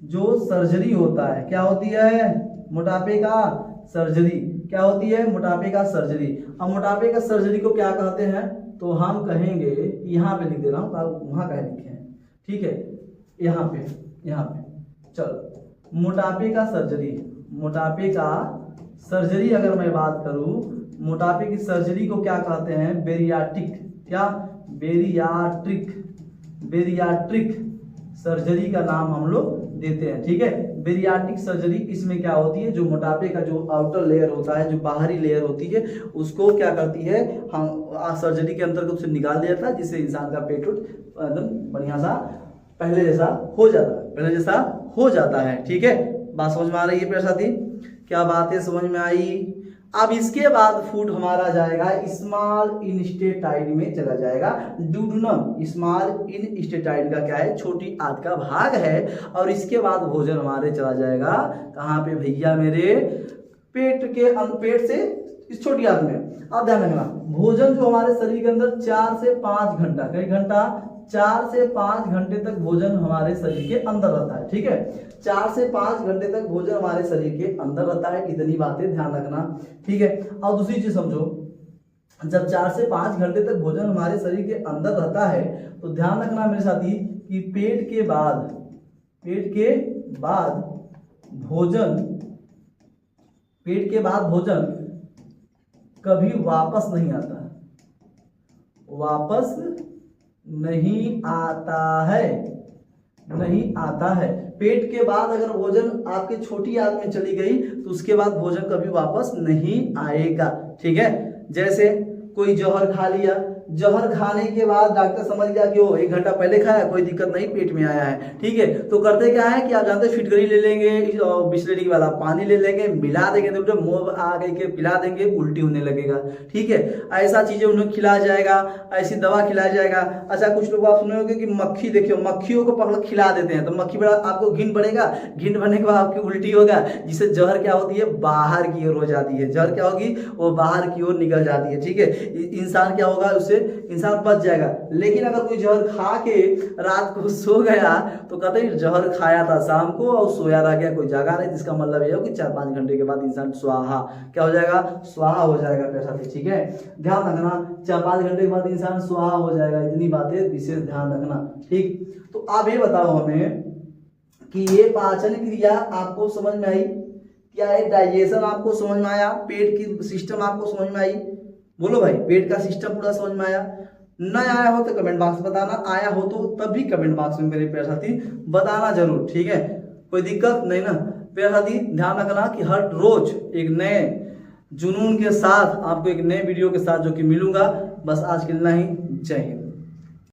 जो सर्जरी होता है, क्या होती है, मोटापे का सर्जरी, क्या होती है, मोटापे का सर्जरी। अब मोटापे का सर्जरी को क्या कहते हैं, तो हम कहेंगे, यहाँ पे लिख दे रहा हूँ, वहां कहे लिखे हैं, ठीक है, यहाँ पे चलो, मोटापे का सर्जरी, मोटापे का सर्जरी अगर मैं बात करूं, मोटापे की सर्जरी को क्या कहते हैं, बेरियाट्रिक, क्या बेरियाट्रिक, बेरियाट्रिक सर्जरी का नाम हम लोग देते हैं। ठीक है, बेरियाट्रिक सर्जरी, इसमें क्या होती है, जो मोटापे का जो आउटर लेयर होता है, जो बाहरी लेयर होती है, उसको क्या करती है, हम सर्जरी के अंतर्गत उसे निकाल दिया था, जिससे इंसान का पेट एकदम बढ़िया सा पहले जैसा हो जाता है, पहले जैसा हो जाता है। ठीक है, बात समझ में आ रही है प्यारे साथी, क्या बातें समझ में आई। अब इसके बाद फूड हमारा जाएगा स्मॉल इंस्टेटाइन में चला जाएगा, डुडनम, स्मॉल इंस्टेटाइन का क्या है, छोटी आंत का भाग है, और इसके बाद भोजन हमारे चला जाएगा कहाँ पे भैया, मेरे पेट के, पेट से इस छोटी आंत में। अब ध्यान रखना, भोजन जो हमारे शरीर के अंदर 4 से 5 घंटा, कई घंटा, 4 से 5 घंटे तक भोजन हमारे शरीर के अंदर रहता है। ठीक है, 4 से 5 घंटे तक भोजन हमारे शरीर के अंदर रहता है, इतनी बातें ध्यान रखना। ठीक है, और दूसरी चीज समझो, जब 4 से 5 घंटे तक भोजन हमारे शरीर के अंदर रहता है तो ध्यान रखना मेरे साथी कि पेट के बाद भोजन कभी वापस नहीं आता, वापस नहीं आता है। पेट के बाद अगर भोजन आपके छोटी आंत में चली गई तो उसके बाद भोजन कभी वापस नहीं आएगा। ठीक है, जैसे कोई जहर खा लिया, जहर खाने के बाद डॉक्टर समझ गया कि वो 1 घंटा पहले खाया, कोई दिक्कत नहीं, पेट में आया है। ठीक है, तो करते क्या है कि आप जानते हैं, फिटकरी ले लेंगे, बिस्लेरी वाला पानी ले लेंगे, मिला देंगे, तो मुंह आ गई के पिला देंगे, उल्टी होने लगेगा। ठीक है, ऐसा चीजें उन्हें खिलाया जाएगा, ऐसी दवा खिलाया जाएगा। अच्छा, कुछ लोग आप सुने होंगे कि मक्खी, देखियो मक्खियों को पकड़ खिला देते हैं तो मक्खी बड़ा आपको घिन बढ़ेगा, घिन बढ़ने के बाद आपकी उल्टी होगा, जिससे जहर क्या होती है, बाहर की ओर हो जाती है, जहर क्या होगी, वो बाहर की ओर निकल जाती है। ठीक है, इंसान क्या होगा, उससे इंसान बच जाएगा। लेकिन अगर कोई जहर खा के रात को सो गया तो कहते हैं जहर खाया था शाम को और सोया रह गया, कोई जगा नहीं, जिसका मतलब यह हो कि 4-5 घंटे के बाद इंसान स्वाहा, क्या हो जाएगा, स्वाहा हो जाएगा प्यारे साथी। ठीक है, ध्यान रखना, 4-5 घंटे के बाद इंसान स्वाहा हो जाएगा, इतनी बातें विशेष ध्यान रखना। ठीक, तो आप ये बताओ हमें कि ये पाचन क्रिया आपको समझ में आई, क्या ये डाइजेशन आपको समझ में आया, पेट की सिस्टम आपको समझ में आई, बोलो भाई, पेट का सिस्टम पूरा समझ में आया। न आया हो तो कमेंट बॉक्स में बताना, आया हो तो तब भी कमेंट बॉक्स में मेरे प्यारे साथी बताना जरूर। ठीक है, कोई दिक्कत नहीं ना प्यारे साथी। ध्यान रखना कि हर रोज एक नए जुनून के साथ आपको एक नए वीडियो के साथ जो कि मिलूंगा। बस आज के लिए इतना ही, जय हिंद।